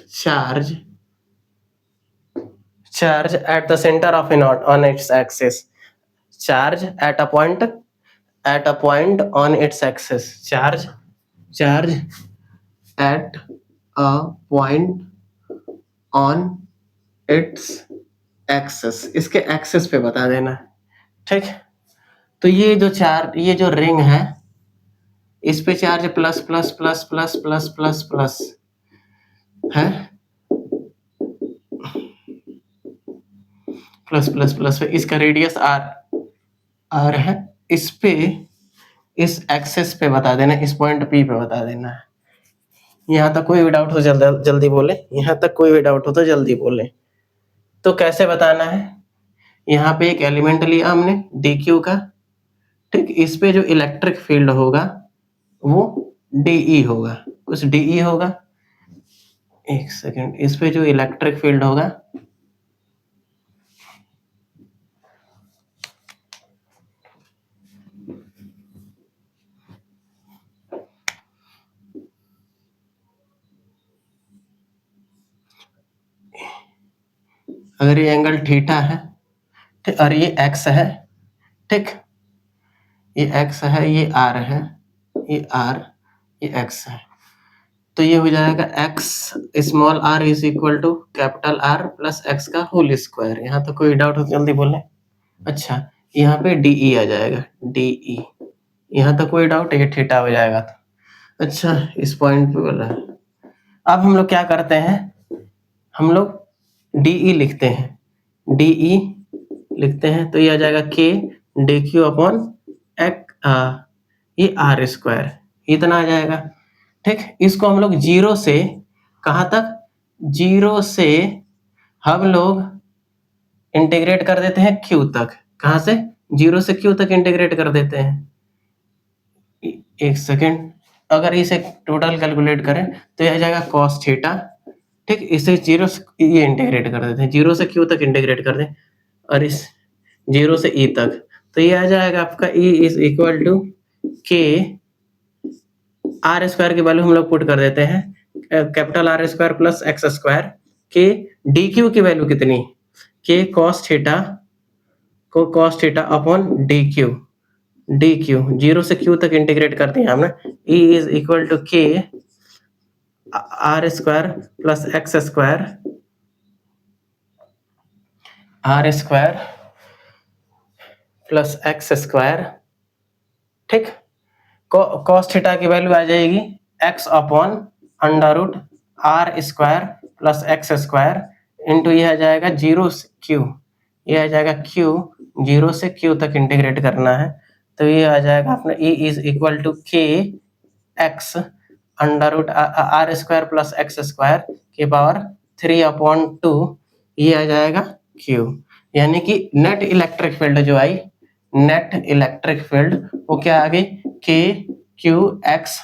charge at the center of a knot on its axis, charge at a point on its axis, charge at a point on its axis, इसके axis पे बता देना, ठीक। तो ये जो ring है इस पे charge plus plus plus plus plus plus plus है, प्लस प्लस प्लस पे, इसका रेडियस आर है, इस पे इस एक्सेस पे बता देना, इस पॉइंट पी पे बता देना है। यहाँ तक कोई भी डाउट हो जल्दी बोले, यहाँ तक कोई भी डाउट हो तो जल्दी बोले। तो कैसे बताना है, यहाँ पे एक एलिमेंट लिया हमने डी क्यू का, ठीक, इस पे जो इलेक्ट्रिक फील्ड होगा वो डीई होगा, कुछ डीई होगा, एक सेकेंड, इस पे जो इलेक्ट्रिक फील्ड होगा अगर ये एंगल थीटा है, ठीक, और ये एक्स है, ठीक, ये एक्स है, ये आर है, ये आर, ये एक्स है, तो ये हो जाएगा X small R is equal to capital R plus X का होल स्क्वायर। यहाँ तो कोई डाउट हो जल्दी बोले। अच्छा यहाँ पे डीई आ जाएगा, डीई, यहाँ तो कोई डाउट है, ये थीटा हो जाएगा। तो अच्छा इस पॉइंट पे बोला है। अब हम लोग क्या करते हैं, हम लोग डीई लिखते हैं, डीई लिखते हैं तो ये आ जाएगा के डी क्यू अपॉन ये आर स्क्वायर, इतना आ जाएगा, ठीक। इसको हम लोग जीरो से कहाँ तक, जीरो से हम लोग इंटीग्रेट कर देते हैं क्यू तक, कहाँ से, जीरो से क्यू तक इंटीग्रेट कर देते हैं। एक सेकेंड, अगर इसे टोटल कैलकुलेट करें तो यह आ जाएगा कॉस थीटा, ठीक, इसे जीरो से ये इंटीग्रेट कर देते हैं, जीरो से क्यू तक इंटीग्रेट कर दें और इस जीरो से ई तक, तो ये आ जाएगा आपका E is equal to K R square की वैल्यू हम लोग पुट कर देते हैं, capital R square plus x square, K D Q की वैल्यू कितनी, K cos theta upon D Q zero से क्यू तक इंटीग्रेट करते हैं हमने, E is equal to K R square plus x square, R square plus x square, ठीक। Cos theta की value आ जाएगी x upon under root R square plus x square into ये आ जाएगा जीरो से क्यू, ये आ जाएगा क्यू, जीरो से क्यू तक इंटीग्रेट करना है, तो ये आ जाएगा अपना E is equal to K X under root R square plus x square के पावर 3/2, ये आ जाएगा क्यू। यानी कि नेट इलेक्ट्रिक फील्ड जो आई, नेट इलेक्ट्रिक फील्ड वो क्या आ गई, k Q x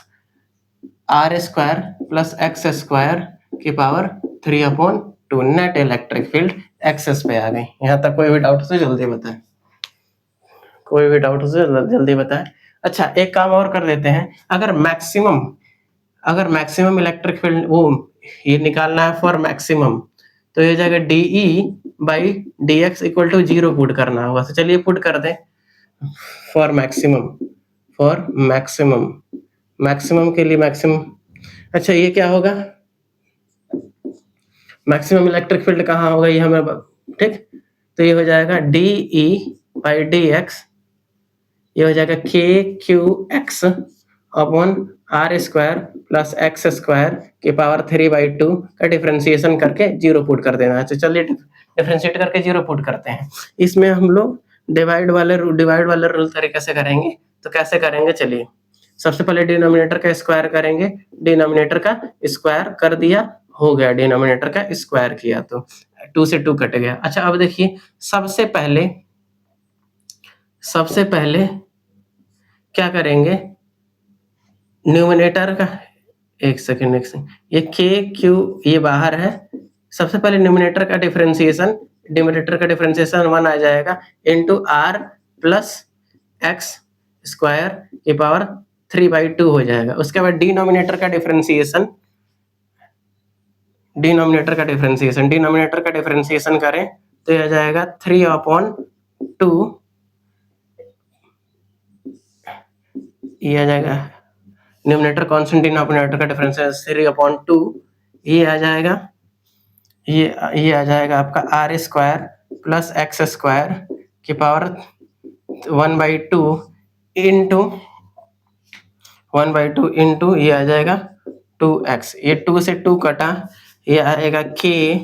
r square plus x square की power 3/2, net electric field axis पे आ गई। यहाँ तक कोई भी डाउट हो तो जल्दी बताएं, कोई भी डाउट हो तो जल्दी बताएं। अच्छा एक काम और कर देते हैं, अगर मैक्सिमम इलेक्ट्रिक फील्ड वो ये निकालना है फॉर मैक्सिमम, तो ये जाएगा D E by D X equal to 0 put करना होगा। तो चलिए पुट कर दें for maximum, for maximum, maximum के लिए मैक्सिमम। अच्छा ये क्या होगा, मैक्सिमम इलेक्ट्रिक फील्ड कहाँ होगा ये हमें ठीक, तो ये हो जाएगा D E by D X, ये हो जाएगा के Q X upon are square plus x square की पावर 3/2 का डिफरेंशिएशन करके 0 पुट कर देना है। तो चलिए डिफरेंशिएट करके 0 पुट करते हैं। इसमें हम लोग डिवाइड वाले रूल तरीके से करेंगे। तो कैसे करेंगे, चलिए सबसे पहले डिनोमिनेटर का स्क्वायर करेंगे, डिनोमिनेटर का स्क्वायर कर दिया, हो गया, डिनोमिनेटर का स्क्वायर किया तो 2 से 2 कट गया। अच्छा अब देखिए सबसे पहले क्या करेंगे, न्यूमिनेटर का, एक सेकेंड, ये के क्यू ये बाहर है, सबसे पहले न्यूमिनेटर का डिफरेंशिएशन 1 आ जाएगा into R plus x square की पावर 3/2 हो जाएगा। उसके बाद डिनोमिनेटर का डिफरेंशिएशन करें तो यह आ जाएगा 3/2, ये आ जाएगा न्यूमिनेटर कांस्टेंट, डिनोमिनेटर का डिफरेंस 3/2, ये आ जाएगा, ये आ जाएगा आपका R square plus x square की पावर 1/2 इंटू 1/2 इंटू ये आ जाएगा 2x, ये 2 से 2 कटा, ये आएगा के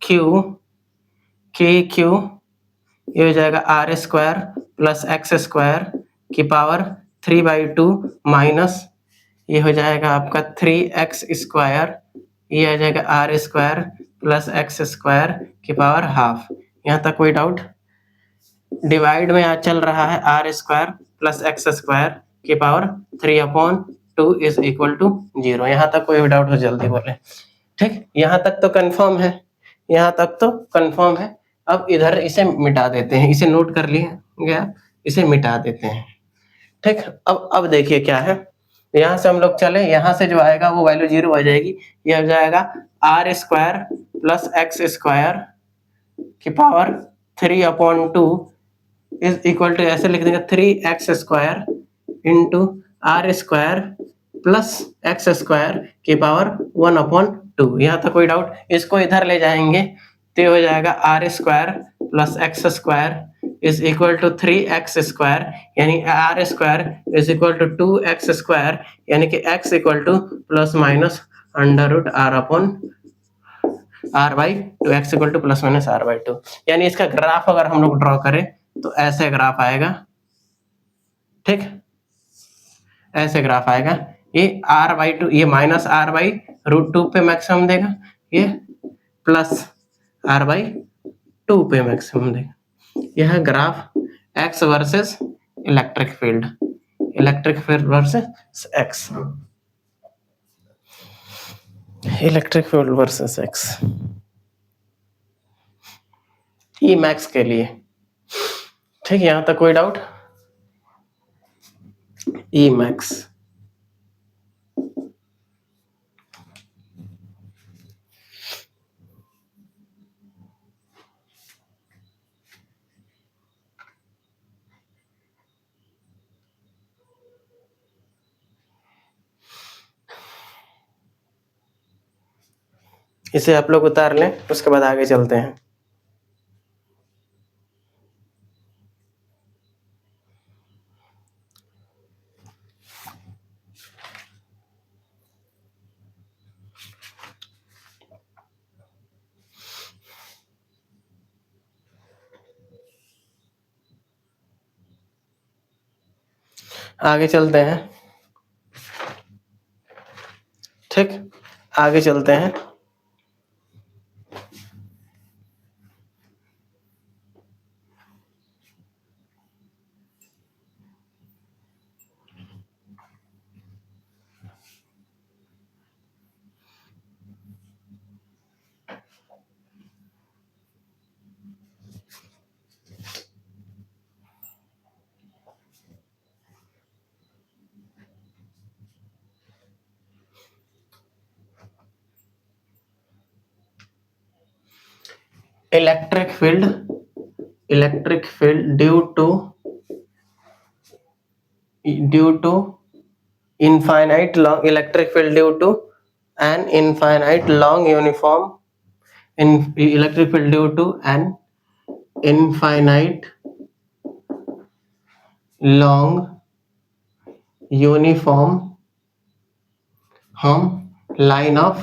क्यू, ये हो जाएगा are square plus x square की पावर 3/2 माइनस ये हो जाएगा आपका 3x स्क्वायर, ये आ जाएगा are square plus x square की पावर हाफ। यहाँ तक कोई डाउट, डिवाइड में यहाँ चल रहा है R square plus x square की पावर 3/2 इज इक्वल टू 0। यहाँ तक कोई भी डाउट हो जल्दी बोले, ठीक, यहाँ तक तो कंफर्म है, यहाँ तक तो कंफर्म है। अब इधर इसे मिटा देते हैं, इसे नोट कर लिए गया, इसे मिटा देते हैं, ठीक। अब देखिए क्या है, यहाँ से हम लोग चले, यहाँ से जो आएगा वो वैल्यू 0 हो जाएगी, ये हो जाएगा are square plus x square की पावर 3/2 इज इक्वल टू, ऐसे लिख देंगे 3x square into are square plus x square की पावर 1/2। यहाँ तक कोई डाउट, इसको इधर ले जाएंगे तो हो जाएगा are square plus x square is equal to 3x square, यानी r square is equal to 2x square, यानी कि x equal to plus minus under root r/2, x equal to plus minus r/2। यानी इसका graph अगर हम लोग draw करें तो ऐसे ग्राफ आएगा, ठीक, ऐसे ग्राफ आएगा, ये r/2, ये माइनस r/√2 पे मैक्सिमम देगा, ये प्लस r/2 पे मैक्सिमम देगा। यह graph x versus electric field versus x, electric field versus x E max के लिए, ठीक। यहाँ तक कोई डाउट, ई मैक्स, इसे आप लोग उतार लें, उसके बाद आगे चलते हैं। आगे चलते हैं, ठीक, आगे चलते हैं। Electric field due to infinite long electric field due to an infinite long uniform in electric field due to an infinite long uniform line of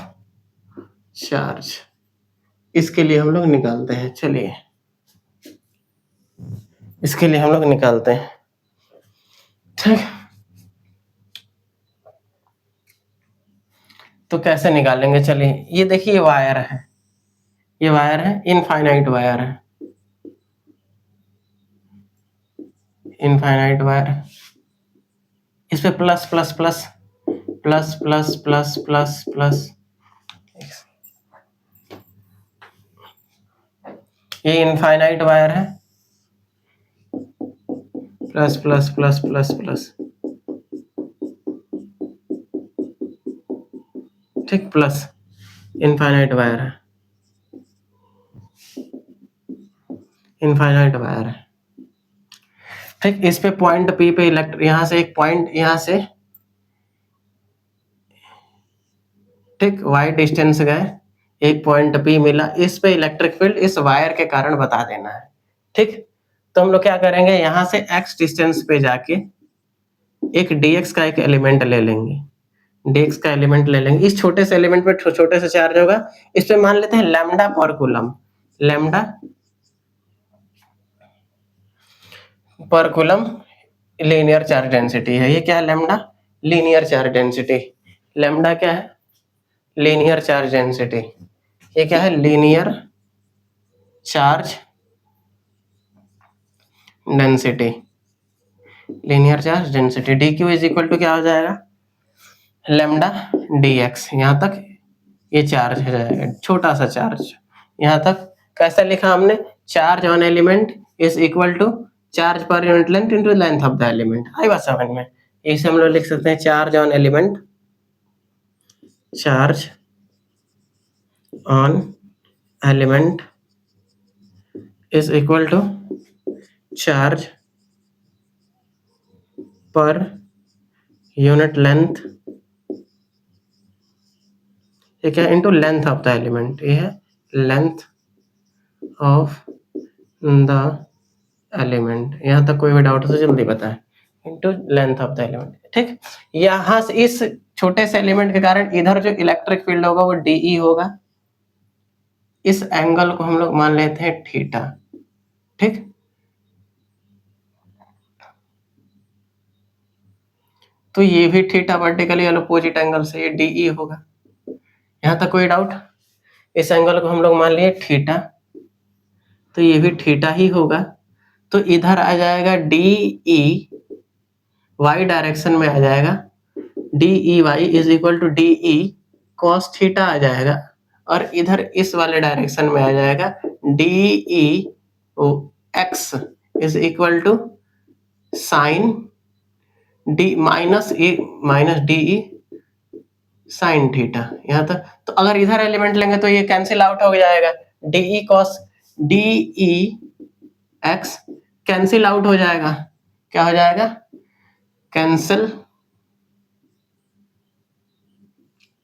charge, इसके लिए हम लोग निकालते हैं। चलिए इसके लिए हम लोग निकालते हैं, ठीक। तो कैसे निकालेंगे, चलिए ये देखिए वायर है, ये वायर है, इनफाइनाइट वायर है, इनफाइनाइट वायर, इस पे plus plus plus plus plus plus plus plus, ये इनफाइनाइट वायर है, plus plus plus plus plus, ठीक, प्लस इनफाइनाइट वायर है, इनफाइनाइट वायर है, ठीक। इस पे पॉइंट पी पे यहां से एक पॉइंट, यहां से, ठीक, वाई डिस्टेंस गए, एक पॉइंट पी मिला, इस पे इलेक्ट्रिक फील्ड इस वायर के कारण बता देना है, ठीक। तो हम लोग क्या करेंगे, यहां से x डिस्टेंस पे जाके एक dx का एक एलिमेंट ले लेंगे, dx का एलिमेंट ले लेंगे, इस छोटे से एलिमेंट पे छोटे से चार्ज होगा, इस पे मान लेते हैं lambda per coulomb, lambda per coulomb linear charge density है। ये क्या है, lambda linear charge density, lambda क्या है, लीनियर चार्ज डेंसिटी, ये क्या है, linear charge density, linear charge density, D Q is equal to क्या हो जाएगा, लैम्डा डी एक्स, यहाँ तक ये चार्ज है जाएगा, छोटा सा चार्ज, यहाँ तक कैसे लिखा हमने, charge on element is equal to charge per unit length into length of the element. आई बात समझ में, इसे हम लोग लिख सकते हैं charge on element, charge on element is equal to charge per unit length, ये क्या, into length of the element, ये है लेंथ ऑफ द एलिमेंट। यहाँ तक कोई भी डाउट हो तो जल्दी बताएं, into length of the element, ठीक। यहाँ से इस छोटे से एलिमेंट के कारण इधर जो इलेक्ट्रिक फील्ड होगा वो डीई होगा, इस एंगल को हम लोग मान लेते हैं थीटा, ठीक। तो ये भी थीटा वर्टिकली अपोजिट एंगल से, ये डीई होगा। यहाँ तक कोई डाउट, इस एंगल को हम लोग मान लिए थीटा, तो ये भी थीटा ही होगा, तो इधर आ जाएगा डीई, वाई डायरेक्शन में आ जाएगा, d E y is equal to DE cos theta आ जाएगा, और इधर इस वाले डायरेक्शन में आ जाएगा d E x is equal to sine d minus d E sine theta. यहाँ तक, तो अगर इधर एलिमेंट लेंगे तो ये कैंसिल आउट हो जाएगा, DE cos D E X cancel out हो जाएगा, क्या हो जाएगा, कैंसिल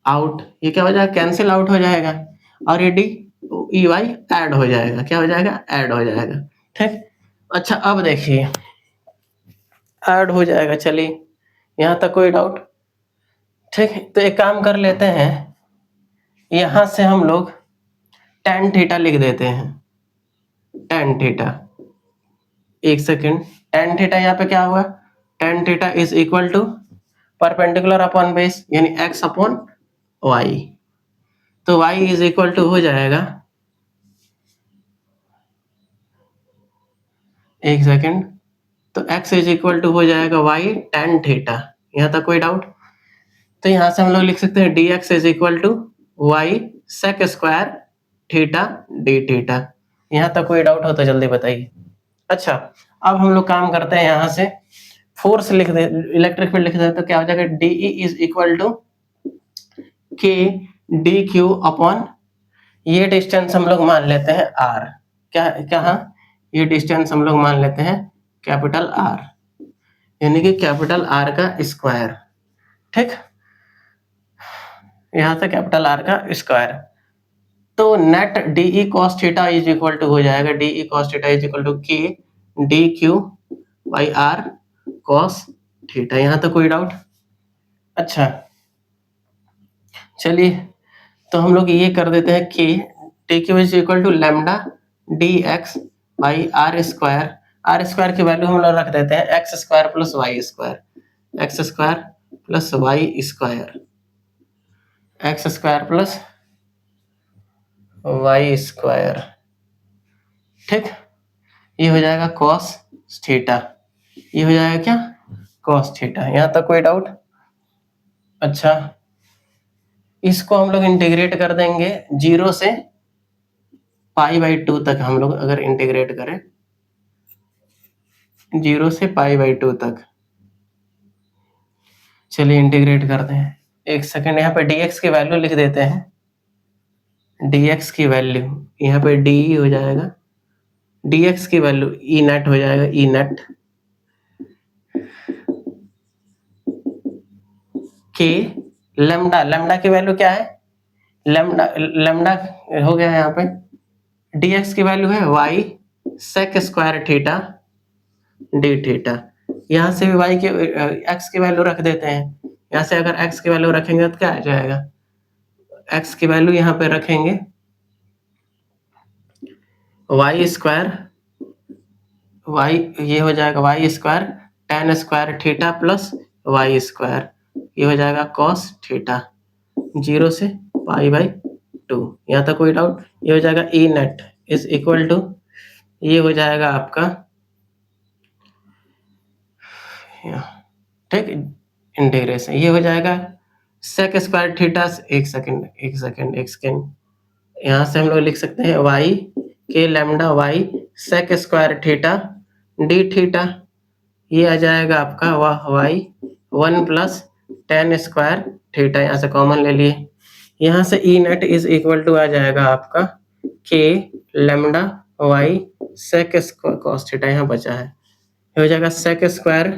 आउट, ये क्या हो जाएगा, कैंसिल आउट हो जाएगा, और ये डी ई वाई ऐड हो जाएगा, क्या हो जाएगा, ऐड हो जाएगा, ठीक। अच्छा अब देखिए ऐड हो जाएगा, चलिए यहाँ तक कोई डाउट, ठीक। तो एक काम कर लेते हैं, यहां से हम लोग tan थीटा लिख देते हैं, tan थीटा, एक सेकेंड, tan थीटा यहाँ पे क्या हुआ, tan theta is equal to perpendicular upon base यानी x अपॉन y। तो y इज इक्वल टू हो जाएगा, एक सेकेंड, तो x इज इक्वल टू हो जाएगा y tan थीटा। यहाँ तक कोई डाउट? तो यहाँ से हम लोग लिख सकते हैं dx is equal to y sec square theta D theta. यहाँ तक कोई डाउट हो तो जल्दी बताइए। अच्छा, अब हम लोग काम करते हैं, यहाँ से फोर्स लिख दे, इलेक्ट्रिक फील्ड लिख दे, तो क्या हो जाएगा D is equal to k D Q upon, ये डिस्टेंस हम लोग मान लेते हैं r, क्या क्या, ये डिस्टेंस हम लोग मान लेते हैं कैपिटल R, यानी कि कैपिटल R का स्क्वायर। ठीक, यहां से कैपिटल R का स्क्वायर। तो net d E cos theta is equal to हो जाएगा DE cos theta is equal to k D q by are cos theta. यहां तक कोई डाउट? अच्छा चलिए, तो हम लोग ये कर देते हैं कि D Q is equal to lambda D X by are square की वैल्यू हम लोग रख देते हैं X square plus Y square, X square plus Y square, X square plus Y square. ठीक, ये हो जाएगा कॉस थीटा, ये हो जाएगा क्या, कॉस थीटा। यहाँ तक कोई डाउट? अच्छा, इसको हम लोग इंटीग्रेट कर देंगे 0 से π/2 तक। हम लोग अगर इंटीग्रेट करें 0 से π/2 तक, चलिए इंटीग्रेट करते हैं। एक सेकेंड, यहाँ पे dx की वैल्यू लिख देते हैं, dx की वैल्यू यहाँ पे डी हो जाएगा, dx की वैल्यू ई नेट हो जाएगा, ई नेट के लैम्डा, लैम्डा की वैल्यू क्या है, लैम्डा, लैम्डा हो गया है यहाँ पे, dx की वैल्यू है y sec square theta D theta. यहाँ से भी y के x की वैल्यू रख देते हैं, यहाँ से अगर x की वैल्यू रखेंगे तो क्या आ जाएगा, x की वैल्यू यहाँ पे रखेंगे y स्क्वायर, y ये हो जाएगा y square tan square theta plus y square, ये हो जाएगा cos थीटा 0 से π/2। यहाँ तक कोई डाउट? ये हो जाएगा E net is equal to, ये हो जाएगा आपका, ठीक, इंटीग्रेशन, ये हो जाएगा सेक स्क्वायर थीटा, एक सेकेंड, यहाँ से हम लोग लिख सकते हैं y K lambda y sec square theta D theta, ये आ जाएगा आपका y 1 plus tan square theta, यहाँ से कॉमन ले लिए, यहाँ से E net is equal to आ जाएगा आपका K lambda y sec square cos theta, यहाँ बचा है, ये हो जाएगा sec square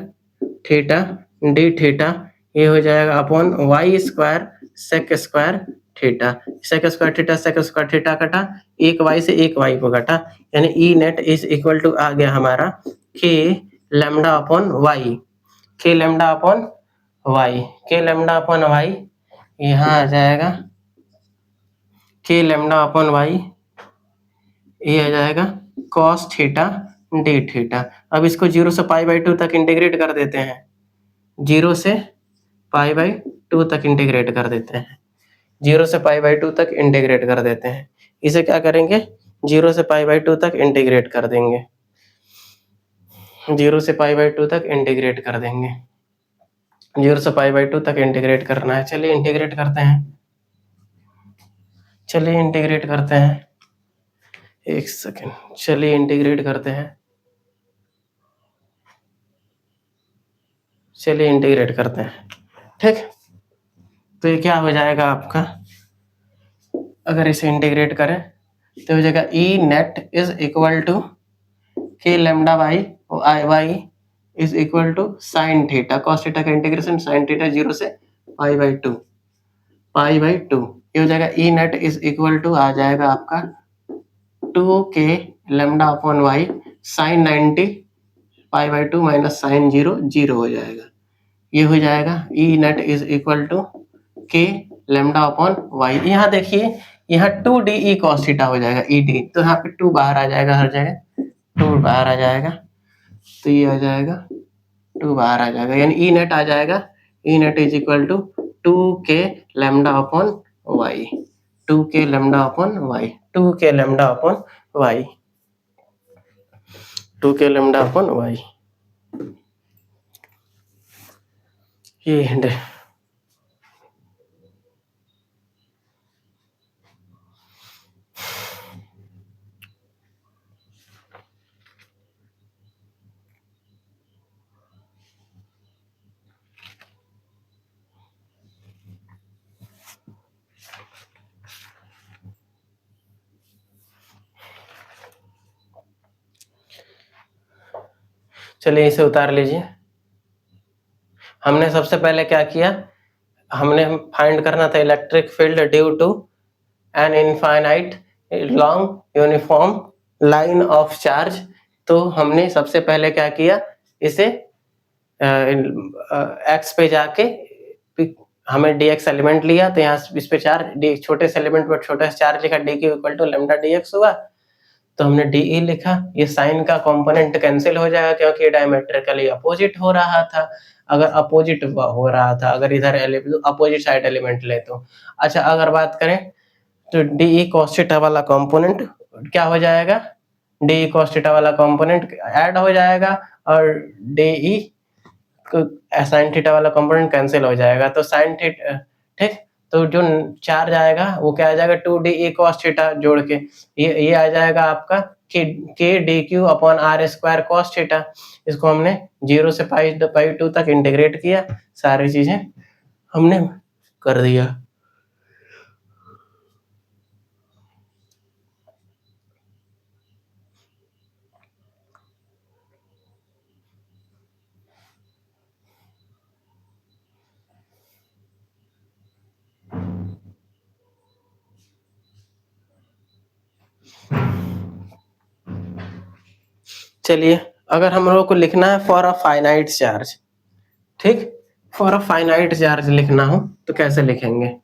theta D theta, ये हो जाएगा upon Y square sec square theta, sec square theta कटा, एक वाई से एक वाई को घटा, यानी E net is equal to आ गया हमारा K lambda upon Y, K lambda upon Y, K lambda upon Y, यहाँ आ जाएगा के लैम्डा अपॉन वाई, ये आ जाएगा कॉस थीटा डी थीटा। अब इसको 0 से π/2 तक इंटीग्रेट कर देते हैं, 0 से π/2 तक इंटीग्रेट कर देते हैं, 0 से π/2 तक इंटीग्रेट कर देते हैं। इसे क्या करेंगे, 0 से π/2 तक इंटीग्रेट कर देंगे, 0 से π/2 तक इंटीग्रेट कर देंगे, 0 से π/2 तक इंटीग्रेट करना है। चलिए इंटीग्रेट करते हैं, चलिए इंटीग्रेट करते हैं, एक सेकेंड, चलिए इंटीग्रेट करते हैं, चलिए इंटीग्रेट करते हैं। ठीक, तो ये क्या हो जाएगा आपका, अगर इसे इंटीग्रेट करें तो हो जाएगा E net is equal to k lambda y is equal to sine theta, cos theta का इंटीग्रेशन साइन थीटा 0 से π/2, ये हो जाएगा E net is equal to आ जाएगा आपका 2 के lambda upon Y sine 90 π/2 minus sine 0 0 हो जाएगा, ये हो जाएगा E net is equal to k lambda upon Y. यहाँ देखिए, यहाँ 2 de cos थीटा हो जाएगा ई डी, तो यहाँ पे 2 बाहर आ जाएगा, हर जगह 2 बाहर आ जाएगा, तो ये आ जाएगा 2 बाहर आ जाएगा, यानी ई नेट आ जाएगा, E net is equal to 2k lambda upon y, 2k lambda upon y, 2k lambda upon y, 2k lambda upon y. ये चलिए इसे उतार लीजिए। हमने सबसे पहले क्या किया, हमने फाइंड करना था electric field due to an infinite long uniform line of charge. तो हमने सबसे पहले क्या किया, इसे एक्स पे जाके हमें dx एलिमेंट लिया, तो यहाँ इस पे चार्ज छोटे से एलिमेंट पर छोटा सा चार्ज लिखा, D Q equal to lambda dx हुआ, तो हमने डी लिखा। ये साइन का कंपोनेंट कैंसिल हो जाएगा क्योंकि ये डायमेट्रिकली अपोजिट हो रहा था। अगर अपोजिट हो रहा था, अगर इधर अपोजिट साइड एलिमेंट ले तो अच्छा, अगर बात करें तो डी कॉस थीटा वाला कंपोनेंट क्या हो जाएगा, डी कॉस थीटा वाला कंपोनेंट ऐड हो जाएगा और डी साइन थीटा वाला कंपोनेंट कैंसिल हो जाएगा, तो साइन थीटा, ठीक, तो जो चार्ज आएगा वो क्या आ जाएगा, 2d cos थीटा जोड़ के ये आ जाएगा आपका K D Q upon are square cos theta. इसको हमने 0 से पाई 2 तक इंटीग्रेट किया, सारी चीजें हमने कर दिया। चलिए अगर हम लोग को लिखना है फॉर अ फाइनाइट चार्ज, ठीक, फॉर अ फाइनाइट चार्ज लिखना हो तो कैसे लिखेंगे,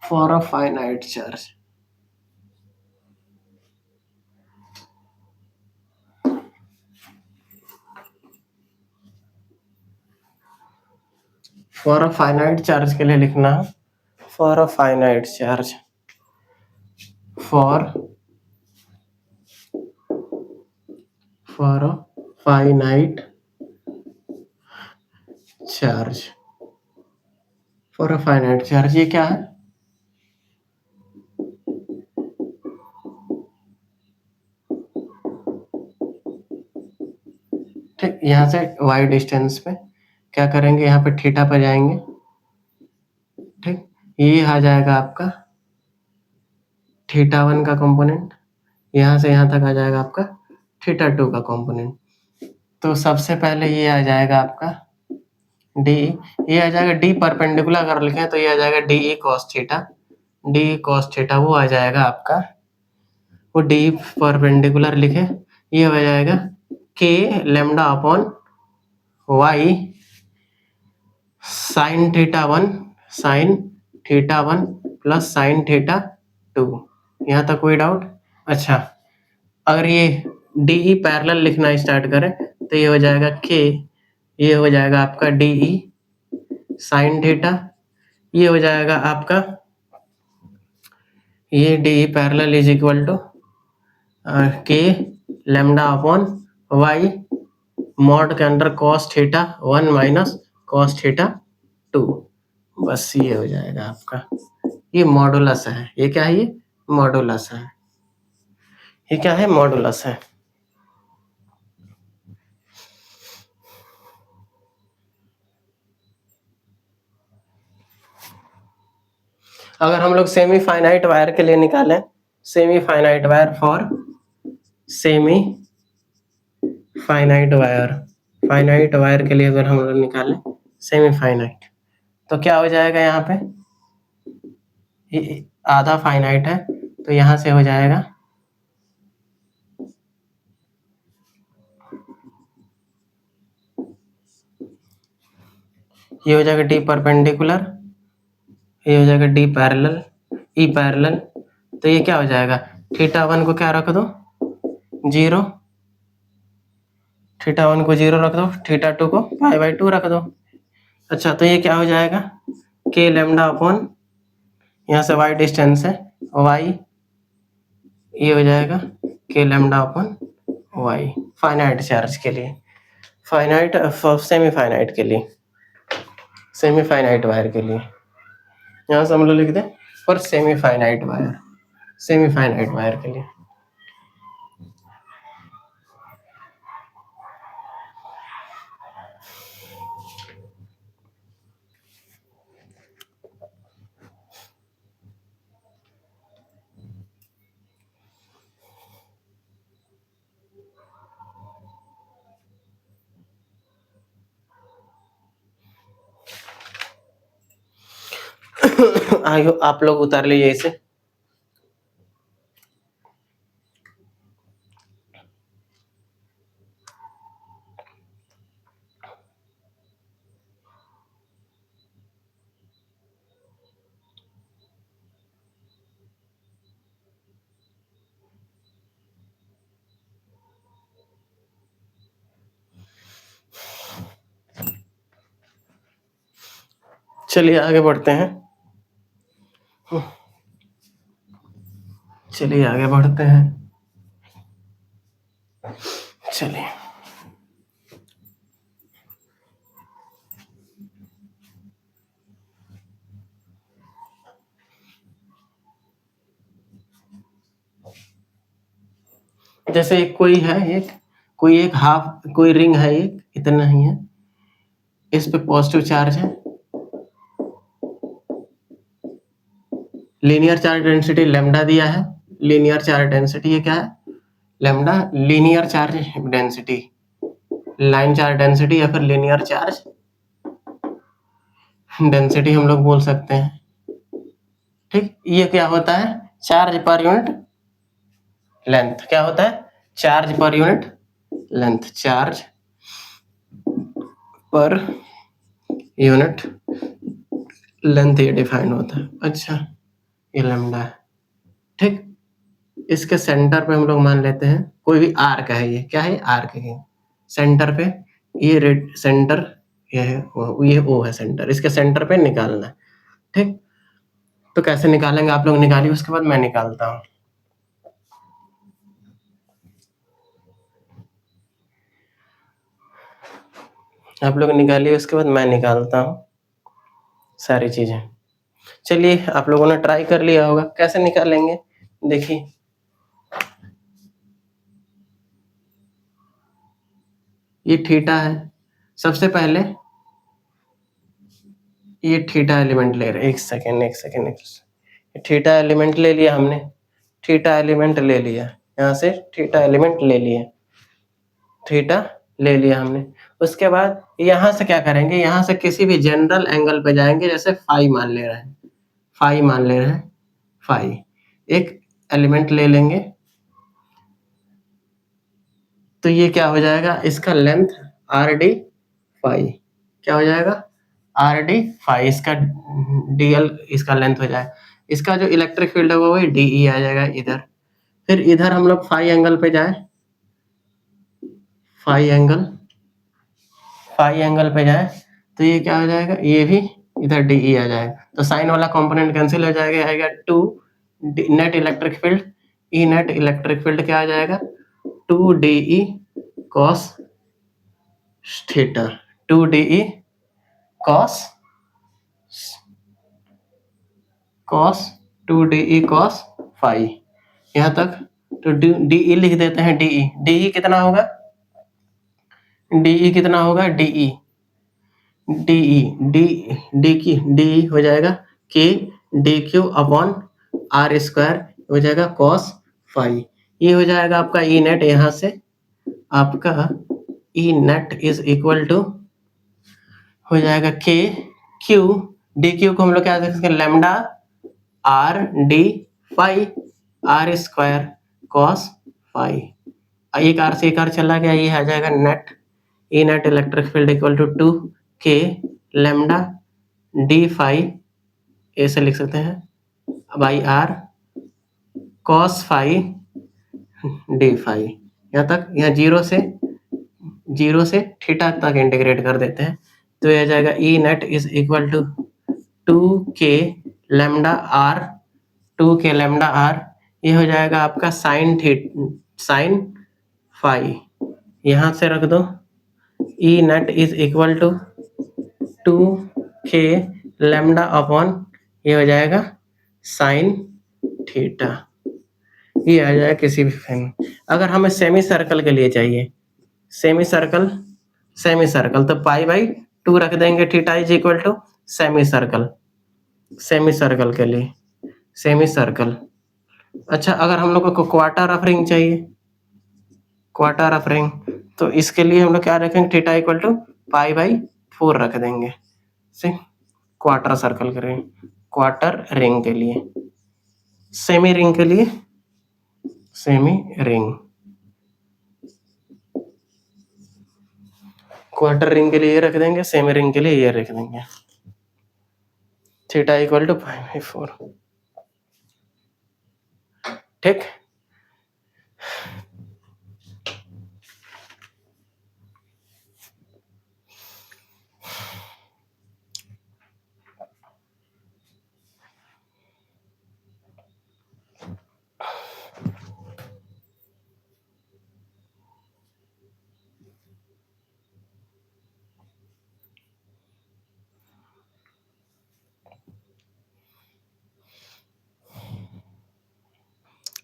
for a finite charge, for a finite charge के लिए लिखना है for a finite charge, for a finite charge, for a finite charge ये क्या है, ठीक, यहाँ से y डिस्टेंस पे क्या करेंगे, यहाँ पे थीटा पे जाएंगे, ठीक, ये आ जाएगा आपका थीटा 1 का कंपोनेंट, यहाँ से यहाँ तक आ जाएगा आपका थीटा 2 का कंपोनेंट। तो सबसे पहले ये आ जाएगा आपका डी, ये आ जाएगा डी परपेंडिकुलर अगर लिखें तो ये आ जाएगा D cos theta, D cos theta वो आ जाएगा आपका, वो डी परपेंडिकुलर लिखे, ये हो जाएगा K lambda upon Y sine theta 1, sine theta 1 plus sine theta 2। यहाँ तक कोई डाउट? अच्छा, अगर ये डी पैरेलल लिखना स्टार्ट करें तो ये हो जाएगा के, ये हो जाएगा आपका डी साइन थीटा, ये हो जाएगा आपका ये D parallel is equal to K lambda upon Y mod के under cos theta 1 minus cos theta 2, बस ये हो जाएगा आपका, ये मॉडुलस है, ये क्या है, ये मॉडुलस है, ये क्या है, मॉडुलस है। अगर हम लोग सेमी फाइनाइट वायर के लिए निकालें, semi finite wire for semi finite wire के लिए अगर हम लोग निकालें सेमी फाइनाइट, तो क्या हो जाएगा, यहाँ पे ये आधा फाइनाइट है तो यहाँ से हो जाएगा ये हो जाएगा डी परपेंडिकुलर, ये हो जाएगा डी पैरेलल, ई पैरेलल, तो ये क्या हो जाएगा, थीटा 1 को क्या रख दो 0, थीटा 1 को 0 रख दो, थीटा 2 को π/2 रख दो। अच्छा तो ये क्या हो जाएगा k लैम्डा अपॉन, यहाँ से y डिस्टेंस है y, ये हो जाएगा k lambda upon y finite charge के लिए, फाइनाइट सेमी फाइनाइट के लिए, सेमी फाइनाइट वायर के लिए, यहाँ से हम लोग लिख दें पर semi finite wire, semi finite wire के लिए। आइयो आप लोग उतार लीजिए इसे। चलिए आगे बढ़ते हैं, चलिए आगे बढ़ते हैं, चलिए जैसे कोई है एक, कोई एक हाफ, कोई रिंग है एक, इतना ही है, इस पे पॉजिटिव चार्ज है, लीनियर चार्ज डेंसिटी लैम्डा दिया है, लीनियर चार्ज डेंसिटी ये क्या है lambda, linear charge density, line charge density या फिर लीनियर चार्ज डेंसिटी हम लोग बोल सकते हैं, ठीक। ये क्या होता है चार्ज पर यूनिट लेंथ, क्या होता है charge per unit length, charge per unit length ये डिफाइन होता है। अच्छा ये लैम्डा है, ठीक। इसके सेंटर पे हम लोग मान लेते हैं कोई भी आर्क है, ये क्या है आर्क है, सेंटर पे ये रेड सेंटर ये है, ये ओ है सेंटर, इसके सेंटर पे निकालना है, ठीक। तो कैसे निकालेंगे आप लोग निकालिए, उसके बाद मैं निकालता हूँ। आप लोग निकालिए उसके बाद मैं निकालता हूँ सारी चीजें। चलिए आप लोगों ने ट्राई कर लिया होगा, कैसे निकालेंगे देखिए, ये थीटा है, सबसे पहले ये थीटा एलिमेंट ले रहे, एक सेकेंड, थीटा एलिमेंट ले लिया हमने, थीटा एलिमेंट ले लिया, यहाँ से थीटा एलिमेंट ले लिया, थीटा ले लिया हमने। उसके बाद यहाँ से क्या करेंगे, यहाँ से किसी भी जनरल एंगल पे जाएंगे, जैसे फाई मान ले रहे हैं, फाई मान ले रहे हैं, फाई एक एलिमेंट ले लेंगे, तो ये क्या हो जाएगा इसका लेंथ आर डी फाई, क्या हो जाएगा आर डी फाई, इसका डीएल इसका लेंथ हो जाएगा, इसका जो इलेक्ट्रिक फील्ड है वो वही डीई आ जाएगा इधर। फिर इधर हम लोग फाई एंगल पे जाए, फाई एंगल पे जाए तो ये क्या हो जाएगा, ये भी इधर डीई आ जाएगा, तो साइन वाला कंपोनेंट कैंसिल हो जाएगा, आएगा 2 net electric field, E net electric field क्या आ जाएगा 2 D E cos theta, 2 D E cos 2 D E cos phi, यहाँ तक। तो डीई लिख देते हैं, डीई कितना होगा, डीई कितना होगा, डीई डी हो जाएगा K D Q upon are square हो जाएगा कॉस फाई, ये हो जाएगा आपका ई नेट, यहाँ से आपका ई नेट इज इक्वल टू हो जाएगा के क्यू, डी क्यू को हम लोग क्या लिख सकते हैं lambda R D phi R square cos phi, एक आर से एक आर चला गया, ये आ जाएगा net E net electric field equal to 2 के लैम्डा डी फाई, ऐसे लिख सकते हैं by are cos phi D phi. यहाँ तक, यहाँ जीरो से थीटा तक इंटीग्रेट कर देते हैं, तो यह जाएगा E net is equal to 2k lambda r, 2k lambda r, ये हो जाएगा आपका साइन फाई, यहाँ से रख दो, E net is equal to 2k lambda upon, ये हो जाएगा साइन थीटा, ये आ जाएगा किसी भी फॉर्म में। अगर हमें सेमी सर्कल के लिए चाहिए, सेमी सर्कल तो पाई बाई 2 रख देंगे, theta is equal to semi circle के लिए, सेमी सर्कल। अच्छा, अगर हम लोग को क्वार्टर ऑफ रिंग चाहिए, क्वार्टर ऑफ रिंग, तो इसके लिए हम लोग क्या रखेंगे, theta equal to pi by 4 रख देंगे, से क्वार्टर सर्कल करेंगे, क्वार्टर रिंग के लिए। सेमी रिंग के लिए सेमी रिंग, क्वार्टर रिंग के लिए ये रख देंगे, सेमी रिंग के लिए ये रख देंगे, theta equal to pi by 4। ठीक,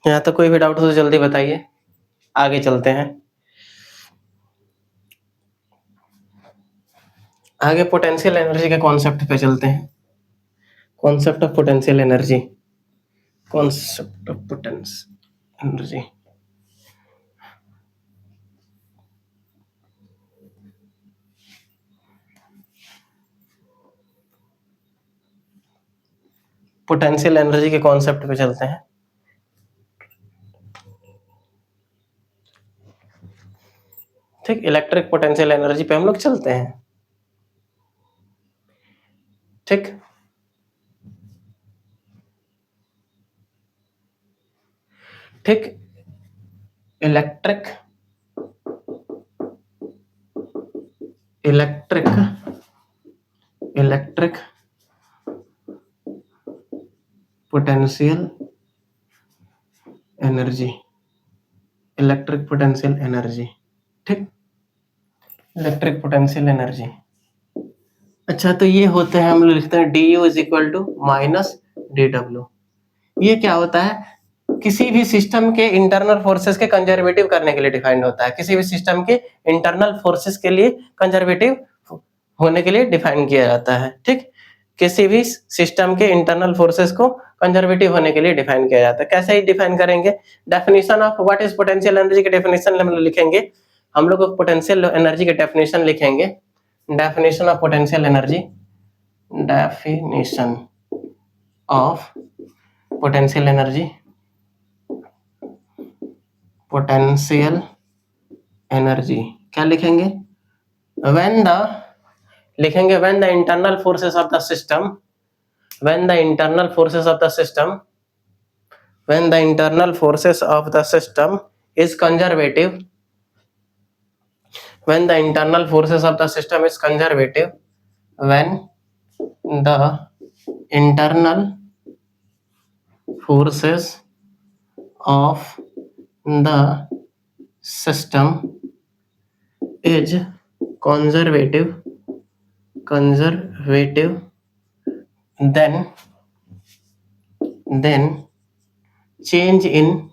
यहाँ तक कोई भी डाउट हो तो जल्दी बताइए, आगे चलते हैं। आगे पोटेंशियल एनर्जी के कॉन्सेप्ट पे चलते हैं। Concept of potential energy, concept of potential energy. Potential energy के कॉन्सेप्ट पे चलते हैं। ठीक, इलेक्ट्रिक पोटेंशियल एनर्जी पे हम लोग चलते हैं। ठीक, ठीक, electric potential energy, electric potential energy. ठीक, इलेक्ट्रिक पोटेंशियल एनर्जी। अच्छा, तो ये होते हैं, हम लोग लिखते हैं D U is equal to minus D W. ये क्या होता है, किसी भी सिस्टम के इंटरनल फोर्सेस के कंजर्वेटिव करने के लिए डिफाइंड होता है, किसी भी सिस्टम के इंटरनल फोर्सेस के लिए कंजर्वेटिव होने के लिए डिफाइन किया जाता है। ठीक, किसी भी सिस्टम के इंटरनल फोर्सेस को कंजर्वेटिव होने के लिए डिफाइन किया जाता है। कैसे ही डिफाइन करेंगे, definition of what is potential energy के डेफिनेशन हम लोग लिखेंगे, हम लोग पोटेंशियल एनर्जी के डेफिनेशन लिखेंगे। Definition of potential energy, definition of potential energy, potential energy क्या लिखेंगे, व्हेन द, लिखेंगे when the internal forces of the system, when the internal forces of the system, when the internal forces of the system is conservative, when the internal forces of the system is conservative, when the internal forces of the system is conservative, then change in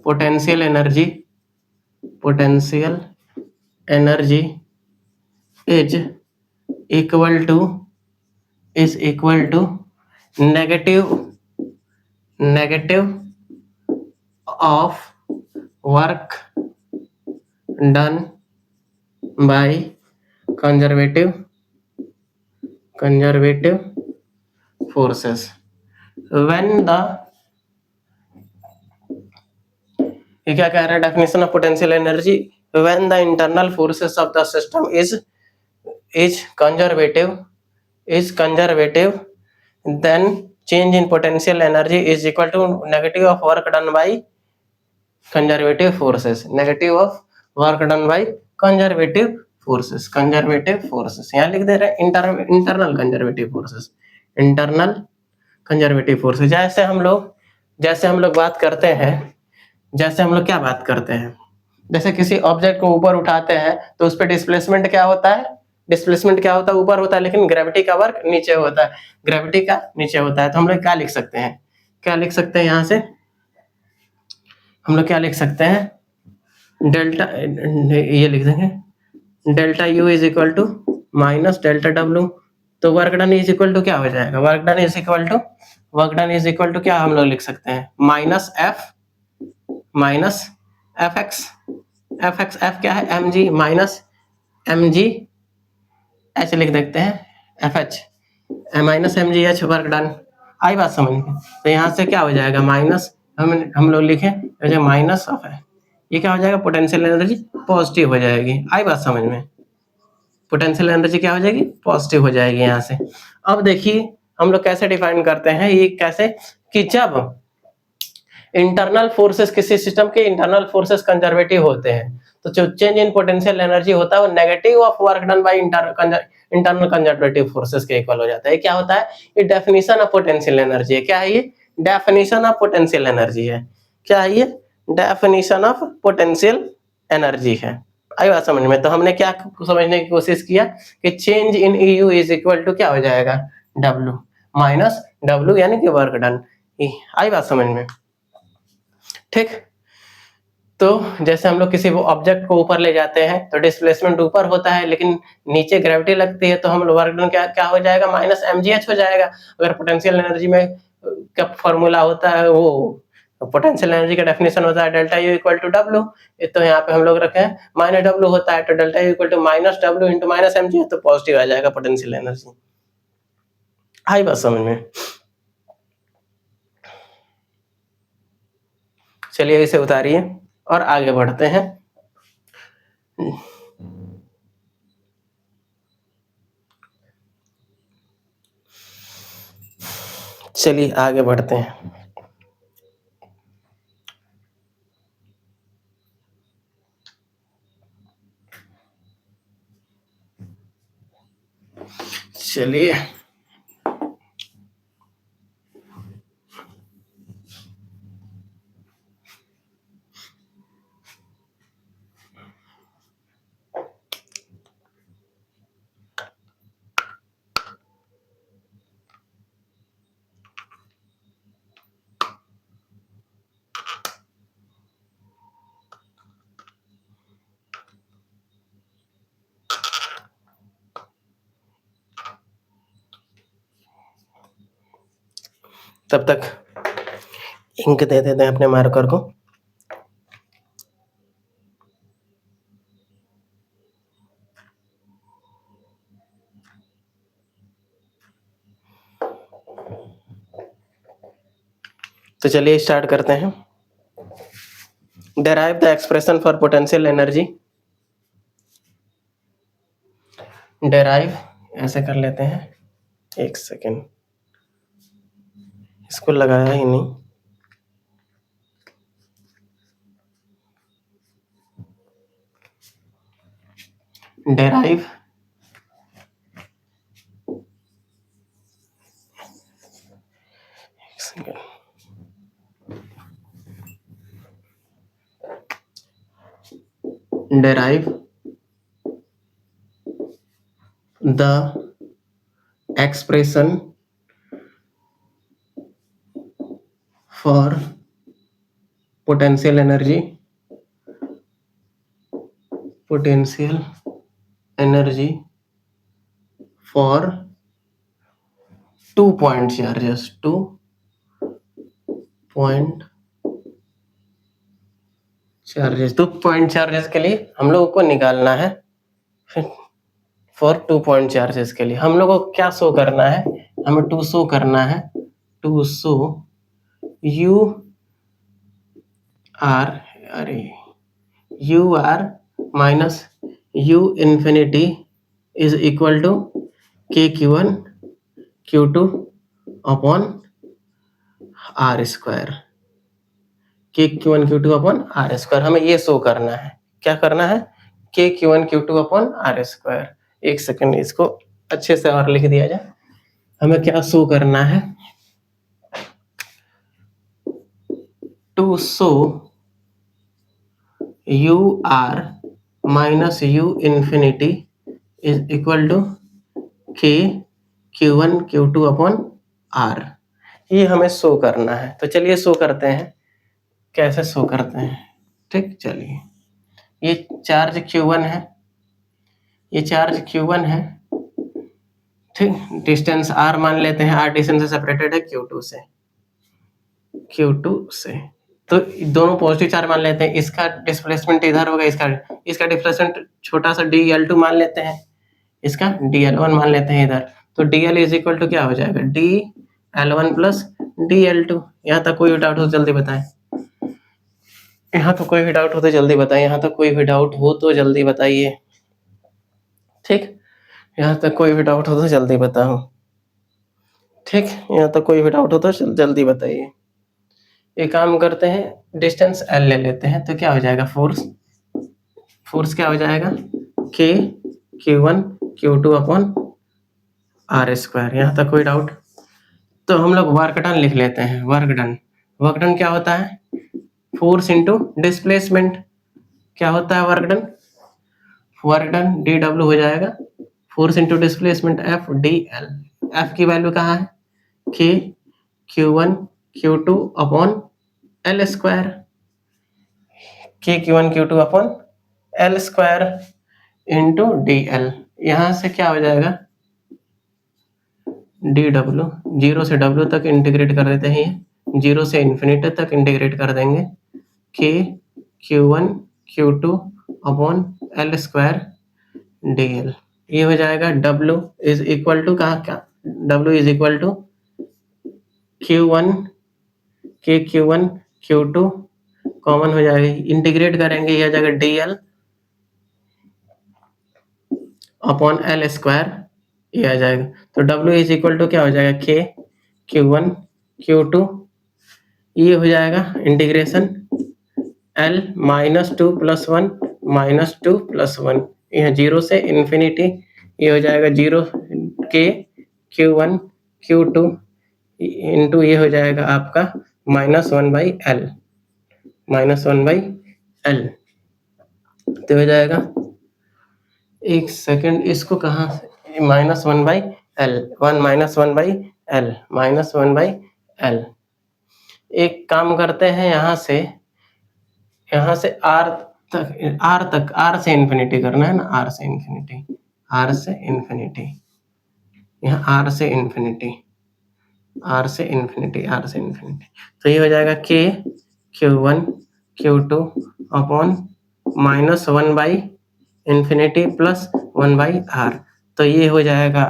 potential energy is equal to negative of work done by conservative forces, when the, ये क्या कह रहा है, definition of potential energy, when the internal forces of the system is conservative is conservative, then change in potential energy is equal to negative of work done by conservative forces. Negative of work done by conservative forces. Conservative forces यहाँ लिख दे रहे हैं internal conservative forces. Internal conservative forces. जैसे हम लोग बात करते हैं, जैसे हम लोग क्या बात करते हैं, जैसे किसी ऑब्जेक्ट को ऊपर उठाते हैं तो उस पर डिस्प्लेसमेंट क्या होता है, ऊपर होता है, लेकिन ग्रेविटी का वर्क नीचे होता है, ग्रेविटी का नीचे होता है। तो हम लोग क्या लिख सकते हैं, यहाँ से हम लोग क्या लिख सकते हैं, डेल्टा, ये लिख देंगे delta U is equal to minus delta W. तो work done is equal to क्या हो जाएगा, work done is equal to क्या हम लोग लिख सकते हैं, माइनस एफ एक्स, एफ क्या है, m g minus m g h लिख देते हैं, F h minus m g h work done. आई बात समझ में? तो यहाँ से क्या हो जाएगा, माइनस हम लोग लिखे माइनस ऑफ है, ये क्या हो जाएगा, पोटेंशियल एनर्जी पॉजिटिव हो जाएगी। आई बात समझ में? पोटेंशियल एनर्जी क्या हो जाएगी, पॉजिटिव हो जाएगी यहाँ से। अब देखिए हम लोग कैसे डिफाइन करते हैं, ये कैसे कि जब इंटरनल फोर्सेस, किसी सिस्टम के इंटरनल फोर्सेस कंजर्वेटिव होते हैं तो जो चेंज इन पोटेंशियल एनर्जी होता है वो negative of work done by internal conservative forces के इक्वल हो जाता है। क्या होता है, ये डेफिनेशन ऑफ पोटेंशियल एनर्जी है। क्या है ये, डेफिनेशन ऑफ पोटेंशियल एनर्जी है। क्या है ये, डेफिनेशन ऑफ पोटेंशियल एनर्जी है। आई बात समझ में? तो हमने क्या समझने की कोशिश किया कि change in EU is equal to क्या हो जाएगा, W माइनस W यानी कि वर्क डन। आई बात समझ में? ठीक। तो जैसे हम लोग किसी ऑब्जेक्ट को ऊपर ले जाते हैं तो डिस्प्लेसमेंट ऊपर होता है, लेकिन नीचे ग्रेविटी लगती है, तो हम लोग वर्क डन क्या हो जाएगा, माइनस mgh हो जाएगा। अगर पोटेंशियल एनर्जी में क्या फॉर्मूला होता है, वो पोटेंशियल एनर्जी का डेफिनेशन होता है delta U equal to W. तो यहाँ पे हम लोग रखे हैं माइनस डब्ल्यू होता है, तो delta U equal to minus W into minus mgh, तो पॉजिटिव आ जाएगा पोटेंशियल एनर्जी। आई बात समझ में? चलिए इसे उतारिए और आगे बढ़ते हैं। चलिए आगे बढ़ते हैं। चलिए तब तक इंक दे देते हैं अपने मार्कर को। तो चलिए स्टार्ट करते हैं। Derive the expression for potential energy. Derive ऐसे कर लेते हैं, एक सेकेंड, इसको लगाया ही नहीं। Derive derive the expression for potential energy for 2 point charges, 2 point charges. 2 point charges के लिए हम लोगों को निकालना है, फॉर 2 पॉइंट चार्जेस के लिए हम लोगों को क्या शो करना है, हमें टू शो करना है, to show U are minus U infinity is equal to k Q1 Q2 upon are square, के Q1 Q2 upon are square. हमें ये शो करना है, क्या करना है, k Q1 Q2 upon are square. एक सेकंड, इसको अच्छे से और लिख दिया जाए। हमें क्या शो करना है, to show U are minus U infinity is equal to k Q1 Q2 upon r. ये हमें शो करना है, तो चलिए शो करते हैं, कैसे शो करते हैं। ठीक, चलिए, ये चार्ज Q1 है, ये चार्ज Q1 है, ठीक, डिस्टेंस r मान लेते हैं, r डिस्टेंस से सेपरेटेड है Q2 से, तो दोनों पॉजिटिव चार्ज मान लेते हैं। इसका डिस्प्लेसमेंट इधर होगा, इसका डिस्प्लेसमेंट छोटा सा dl2 मान लेते हैं, इसका dl1 मान लेते हैं इधर। तो dl इज इक्वल टू क्या हो जाएगा, dl1 प्लस dl2। यहाँ तक कोई डाउट हो तो जल्दी बताएं, यहाँ तो कोई भी डाउट हो तो जल्दी बताइए, यहाँ तक कोई भी डाउट हो तो जल्दी बताइए। ठीक, यहाँ तक कोई भी डाउट हो तो जल्दी बताओ। ठीक, यहाँ तक कोई भी डाउट हो तो जल्दी बताइए। एक काम करते हैं, डिस्टेंस L ले लेते हैं, तो क्या हो जाएगा, फोर्स क्या हो जाएगा, के Q1 Q2 upon are square. यहाँ तक कोई डाउट? तो हम लोग वर्क डन लिख लेते हैं। वर्क डन क्या होता है, फोर्स इंटू डिस्प्लेसमेंट। क्या होता है वर्क डन डी डब्ल्यू हो जाएगा, force into displacement F D L. F की वैल्यू कहाँ है, k Q1 Q2 upon l square, के Q1 Q2 upon l square into D L. यहाँ से क्या हो जाएगा, डी डब्ल्यू, जीरो से डब्ल्यू तक इंटीग्रेट कर देते हैं, जीरो से इन्फिनिटी तक इंटीग्रेट कर देंगे, के Q1 Q2 upon l square D L. ये हो जाएगा W इज इक्वल टू कहाँ, क्या W is equal to Q1 के Q1 Q2 कॉमन हो जाएगा, इंटीग्रेट करेंगे, ये आ जाएगा DL अपॉन एल स्क्वायर, ये आ जाएगा। तो W इज इक्वल टू क्या हो जाएगा, के Q1 Q2, ये हो जाएगा इंटीग्रेशन L -2 + 1 -2 + 1, यह जीरो से इन्फिनिटी, ये हो जाएगा जीरो, के Q1 Q2 इंटू ये हो जाएगा आपका -1/L, -1/L। तो हो जाएगा, एक सेकंड, इसको कहाँ से, -1/L, 1 -1/L। एक काम करते हैं, यहाँ से R से इन्फिनिटी करना है ना, R से इन्फिनिटी, यहाँ R से इन्फिनिटी। तो ये हो जाएगा के Q1 Q2 upon -1/इन्फिनिटी plus 1/R। तो ये हो जाएगा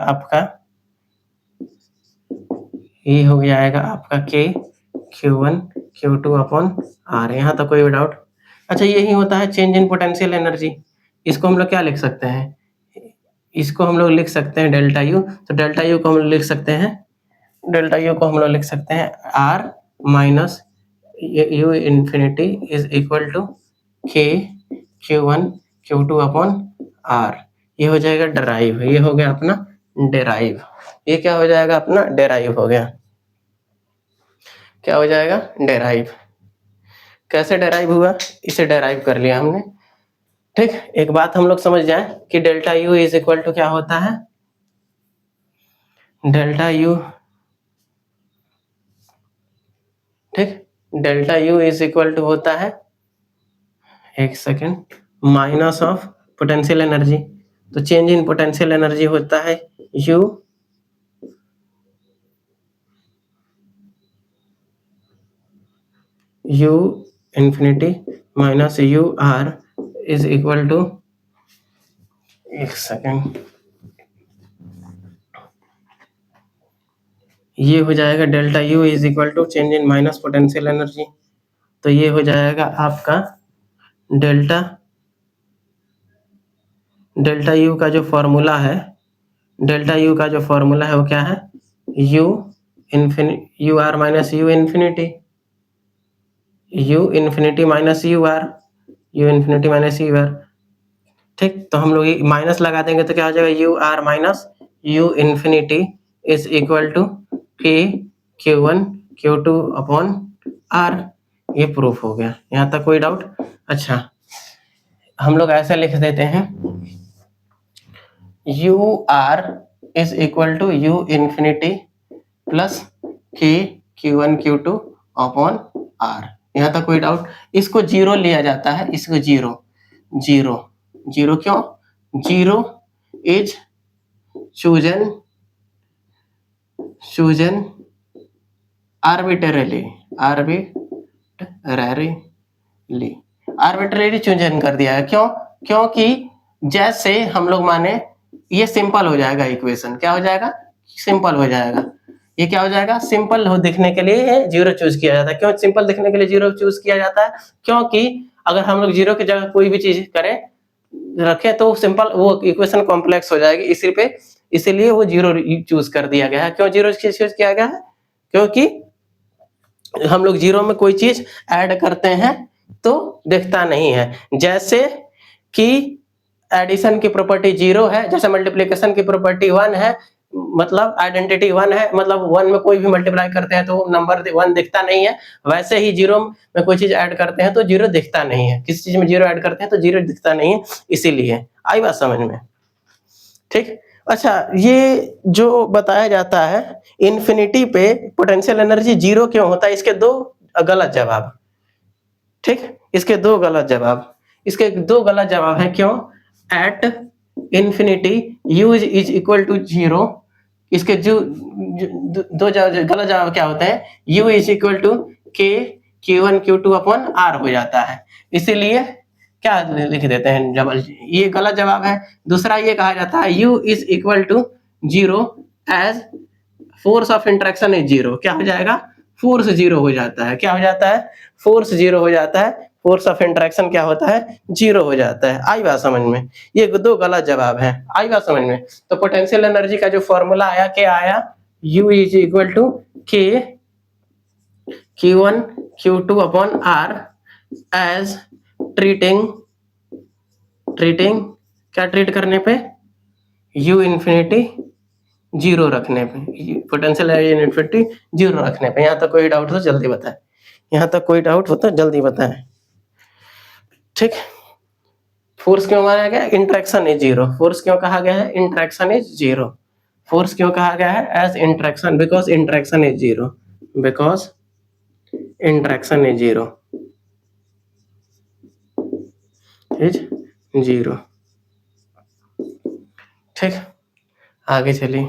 आपका के Q1 Q2 अपॉन R। यहाँ तक कोई डाउट? अच्छा, यही होता है चेंज इन पोटेंशियल एनर्जी। इसको हम लोग क्या लिख सकते हैं, इसको हम लोग लिख सकते हैं डेल्टा यू। तो डेल्टा यू को हम लोग लिख सकते हैं R minus U infinity is equal to k Q1 Q2 upon R। ये हो जाएगा डेराइव, ये हो गया अपना डेराइव। ये क्या हो जाएगा, अपना डेराइव हो गया। क्या हो जाएगा, डेराइव। कैसे डेराइव हुआ, इसे डेराइव कर लिया हमने। ठीक, एक बात हम लोग समझ जाए कि delta U is equal to क्या होता है, डेल्टा यू, ठीक, delta U is equal to होता है, एक second, minus of potential energy. तो चेंज इन पोटेंशियल एनर्जी होता है U infinity minus U are is equal to, एक सेकेंड, ये हो जाएगा delta U is equal to change in minus potential energy. तो ये हो जाएगा आपका डेल्टा यू का जो फॉर्मूला है, वो क्या है, U infinity U are minus U infinity, U infinity minus U R, U infinity minus U R. ठीक, तो हम लोग ये माइनस लगा देंगे तो क्या हो जाएगा, U are minus U infinity is equal to के Q one Q two upon r. ये प्रूफ हो गया, यहाँ तक कोई डाउट? अच्छा, हम लोग ऐसा लिख देते हैं, U are is equal to U infinity plus k Q one Q two upon r. यहाँ तक कोई डाउट? इसको जीरो लिया जाता है, इसको जीरो, जीरो जीरो क्यों? Zero is chosen arbitrarily chosen कर दिया है। क्यों? क्योंकि जैसे हम लोग माने ये सिंपल हो जाएगा, इक्वेशन क्या हो जाएगा, सिंपल हो जाएगा। ये क्या हो जाएगा, सिंपल हो दिखने के लिए जीरो चूज किया जाता है। क्यों सिंपल दिखने के लिए जीरो चूज किया जाता है? क्योंकि अगर हम लोग जीरो की जगह कोई भी चीज करें रखें तो सिंपल वो इक्वेशन कॉम्प्लेक्स हो जाएगी, इसीलिए वो जीरो चूज कर दिया गया है। क्यों जीरो चूज किया गया है? क्योंकि हम लोग जीरो में कोई चीज ऐड करते हैं तो दिखता नहीं है। जैसे कि एडिशन की प्रॉपर्टी जीरो है, जैसे मल्टीप्लिकेशन की प्रॉपर्टी वन है, मतलब आइडेंटिटी वन है, मतलब वन में कोई भी मल्टीप्लाई करते हैं तो नंबर वन दिखता नहीं है। वैसे ही जीरो में कोई चीज ऐड करते हैं तो जीरो दिखता नहीं है, किसी चीज में जीरो ऐड करते हैं तो जीरो दिखता नहीं है, इसीलिए। आई बात समझ में? ठीक। अच्छा, ये जो बताया जाता है इन्फिनिटी पे पोटेंशियल एनर्जी जीरो क्यों होता है, इसके दो गलत जवाब। ठीक, इसके दो गलत जवाब है। क्यों? At infinity U is equal to zero. इसके जो दो गलत जवाब क्या होते हैं, यू इज इक्वल टू के Q one Q two upon R हो जाता है, इसीलिए क्या लिख देते हैं डबल, ये गलत जवाब है। दूसरा ये कहा जाता है U is equal to zero as force of interaction is zero. क्या हो जाएगा, फोर्स जीरो हो जाता है। क्या हो जाता है, फोर्स जीरो हो जाता है, फोर्स ऑफ इंटरेक्शन क्या होता है, जीरो हो जाता है। आई बात समझ में? ये दो गलत जवाब है। आई बात समझ में? तो पोटेंशियल एनर्जी का जो फॉर्मूला आया, क्या आया, यू इज इक्वल टू के Q one Q two upon R as treating क्या ट्रीट करने पे, यू इन्फिनिटी जीरो रखने पे, पोटेंशियल इन्फिनिटी जीरो रखने पे। यहाँ तक कोई डाउट हो तो जल्दी बताएं, यहाँ तक कोई डाउट हो तो जल्दी बताएं। ठीक, फोर्स क्यों माना गया, इंटरेक्शन इज जीरो। फोर्स क्यों कहा गया है, इंटरेक्शन इज जीरो। फोर्स क्यों कहा गया है, as interaction, because interaction is zero, because interaction is zero is zero. ठीक, आगे चलिए।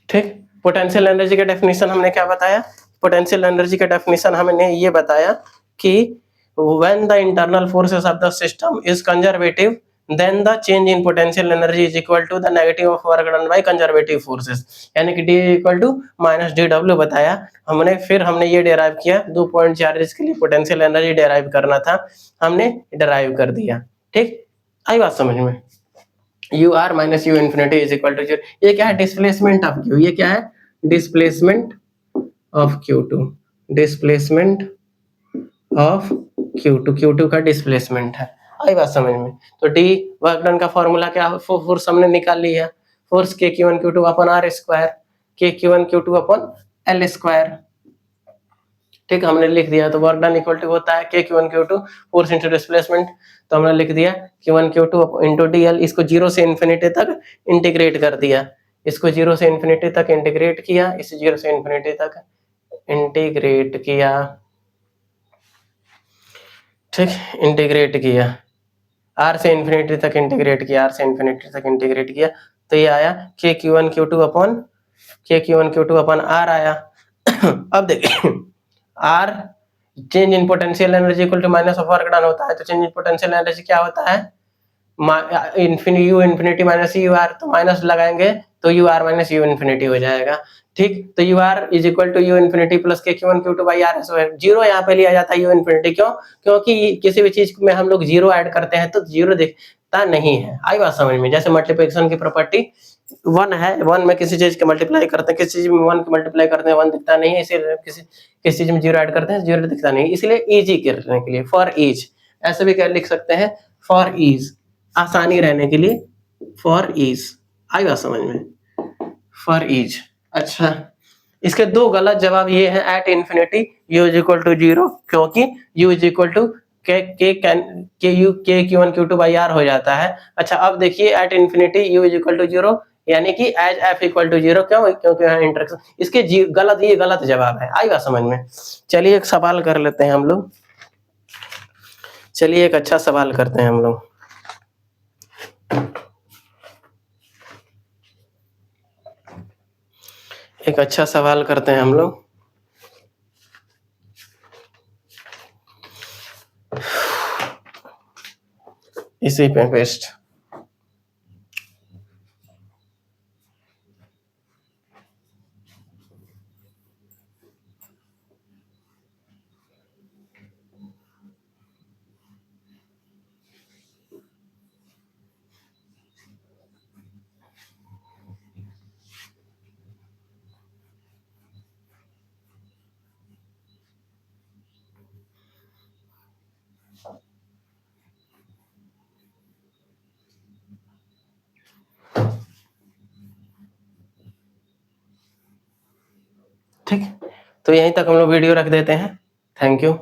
ठीक, पोटेंशियल एनर्जी का डेफिनेशन हमने क्या बताया, पोटेंशियल एनर्जी का डेफिनेशन हमने ये बताया कि when the internal forces of the system is conservative then the change in potential energy is equal to the negative of work done by conservative forces, यानी कि D equal to minus DW बताया हमने। फिर हमने ये derive किया, 2 point charges के लिए पोटेंशियल एनर्जी डेराइव करना था, हमने डेराइव कर दिया। ठीक, आई बात समझ में? U are minus U infinity is equal to zero. ये क्या है, डिस्प्लेसमेंट ऑफ क्यू। ये क्या है, displacement of q two, displacement of q two का डिस्प्लेसमेंट है। आई बात समझ में? तो डी वर्क डन का फॉर्मूला क्या, फोर्स हमने निकाल लिया, force k Q one Q two upon are square, k Q one Q two upon l square. ठीक, हमने लिख दिया। तो वर्क डन इक्वल टू होता है के Q one Q two force into displacement, तो हमने लिख दिया Q one Q two into D L. इसको जीरो से इन्फिनिटी तक इंटीग्रेट कर दिया, इसको जीरो से इन्फिनिटी तक इंटीग्रेट किया, इसे जीरो से इन्फिनिटी तक इंटीग्रेट किया। ठीक, इंटीग्रेट किया, आर से इन्फिनिटी तक इंटीग्रेट किया, आर से इन्फिनिटी तक इंटीग्रेट किया, तो ये आया k Q one Q two upon R आया। अब देखिए, R change in potential energy equal to minus of work done होता है, तो चेंज इन पोटेंशियल एनर्जी क्या होता है, U infinity minus U r, तो माइनस लगाएंगे तो U are minus U infinity हो जाएगा। ठीक, तो U are is equal to U infinity plus k Q one Q two by are square. Zero यहाँ पे लिया जाता है यू इन्फिनिटी, क्यों? क्योंकि किसी भी चीज में हम लोग जीरो ऐड करते हैं तो जीरो दिखता नहीं है। आई बात समझ में? जैसे मल्टीप्लिकेशन की प्रॉपर्टी वन है, वन में किसी चीज के मल्टीप्लाई करते हैं, किसी चीज में वन के मल्टीप्लाई करते हैं, वन दिखता नहीं है। इसीलिए किसी चीज में जीरो ऐड करते हैं, जीरो दिखता नहीं, इसलिए इजी करने के लिए, फॉर ईज, ऐसे भी क्या लिख सकते हैं, फॉर ईज, आसानी रहने के लिए, फॉर ईज। आई बात समझ में? For ease. अच्छा, इसके दो गलत जवाब ये हैं, at infinity U is equal to zero, क्योंकि यू इज इक्वल टू के Q one Q two by R हो जाता है। अच्छा, अब देखिए at infinity U is equal to zero, यानी कि as F equal to zero, क्यों? क्योंकि यहाँ इंटरेक्शन, इसके गलत, ये गलत जवाब है। आई बात समझ में? चलिए एक सवाल कर लेते हैं हम लोग, चलिए एक अच्छा सवाल करते हैं हम लोग। एक अच्छा सवाल करते हैं हम लोग। इसी पे पेस्ट। ठीक, तो यहीं तक हम लोग वीडियो रख देते हैं। Thank you.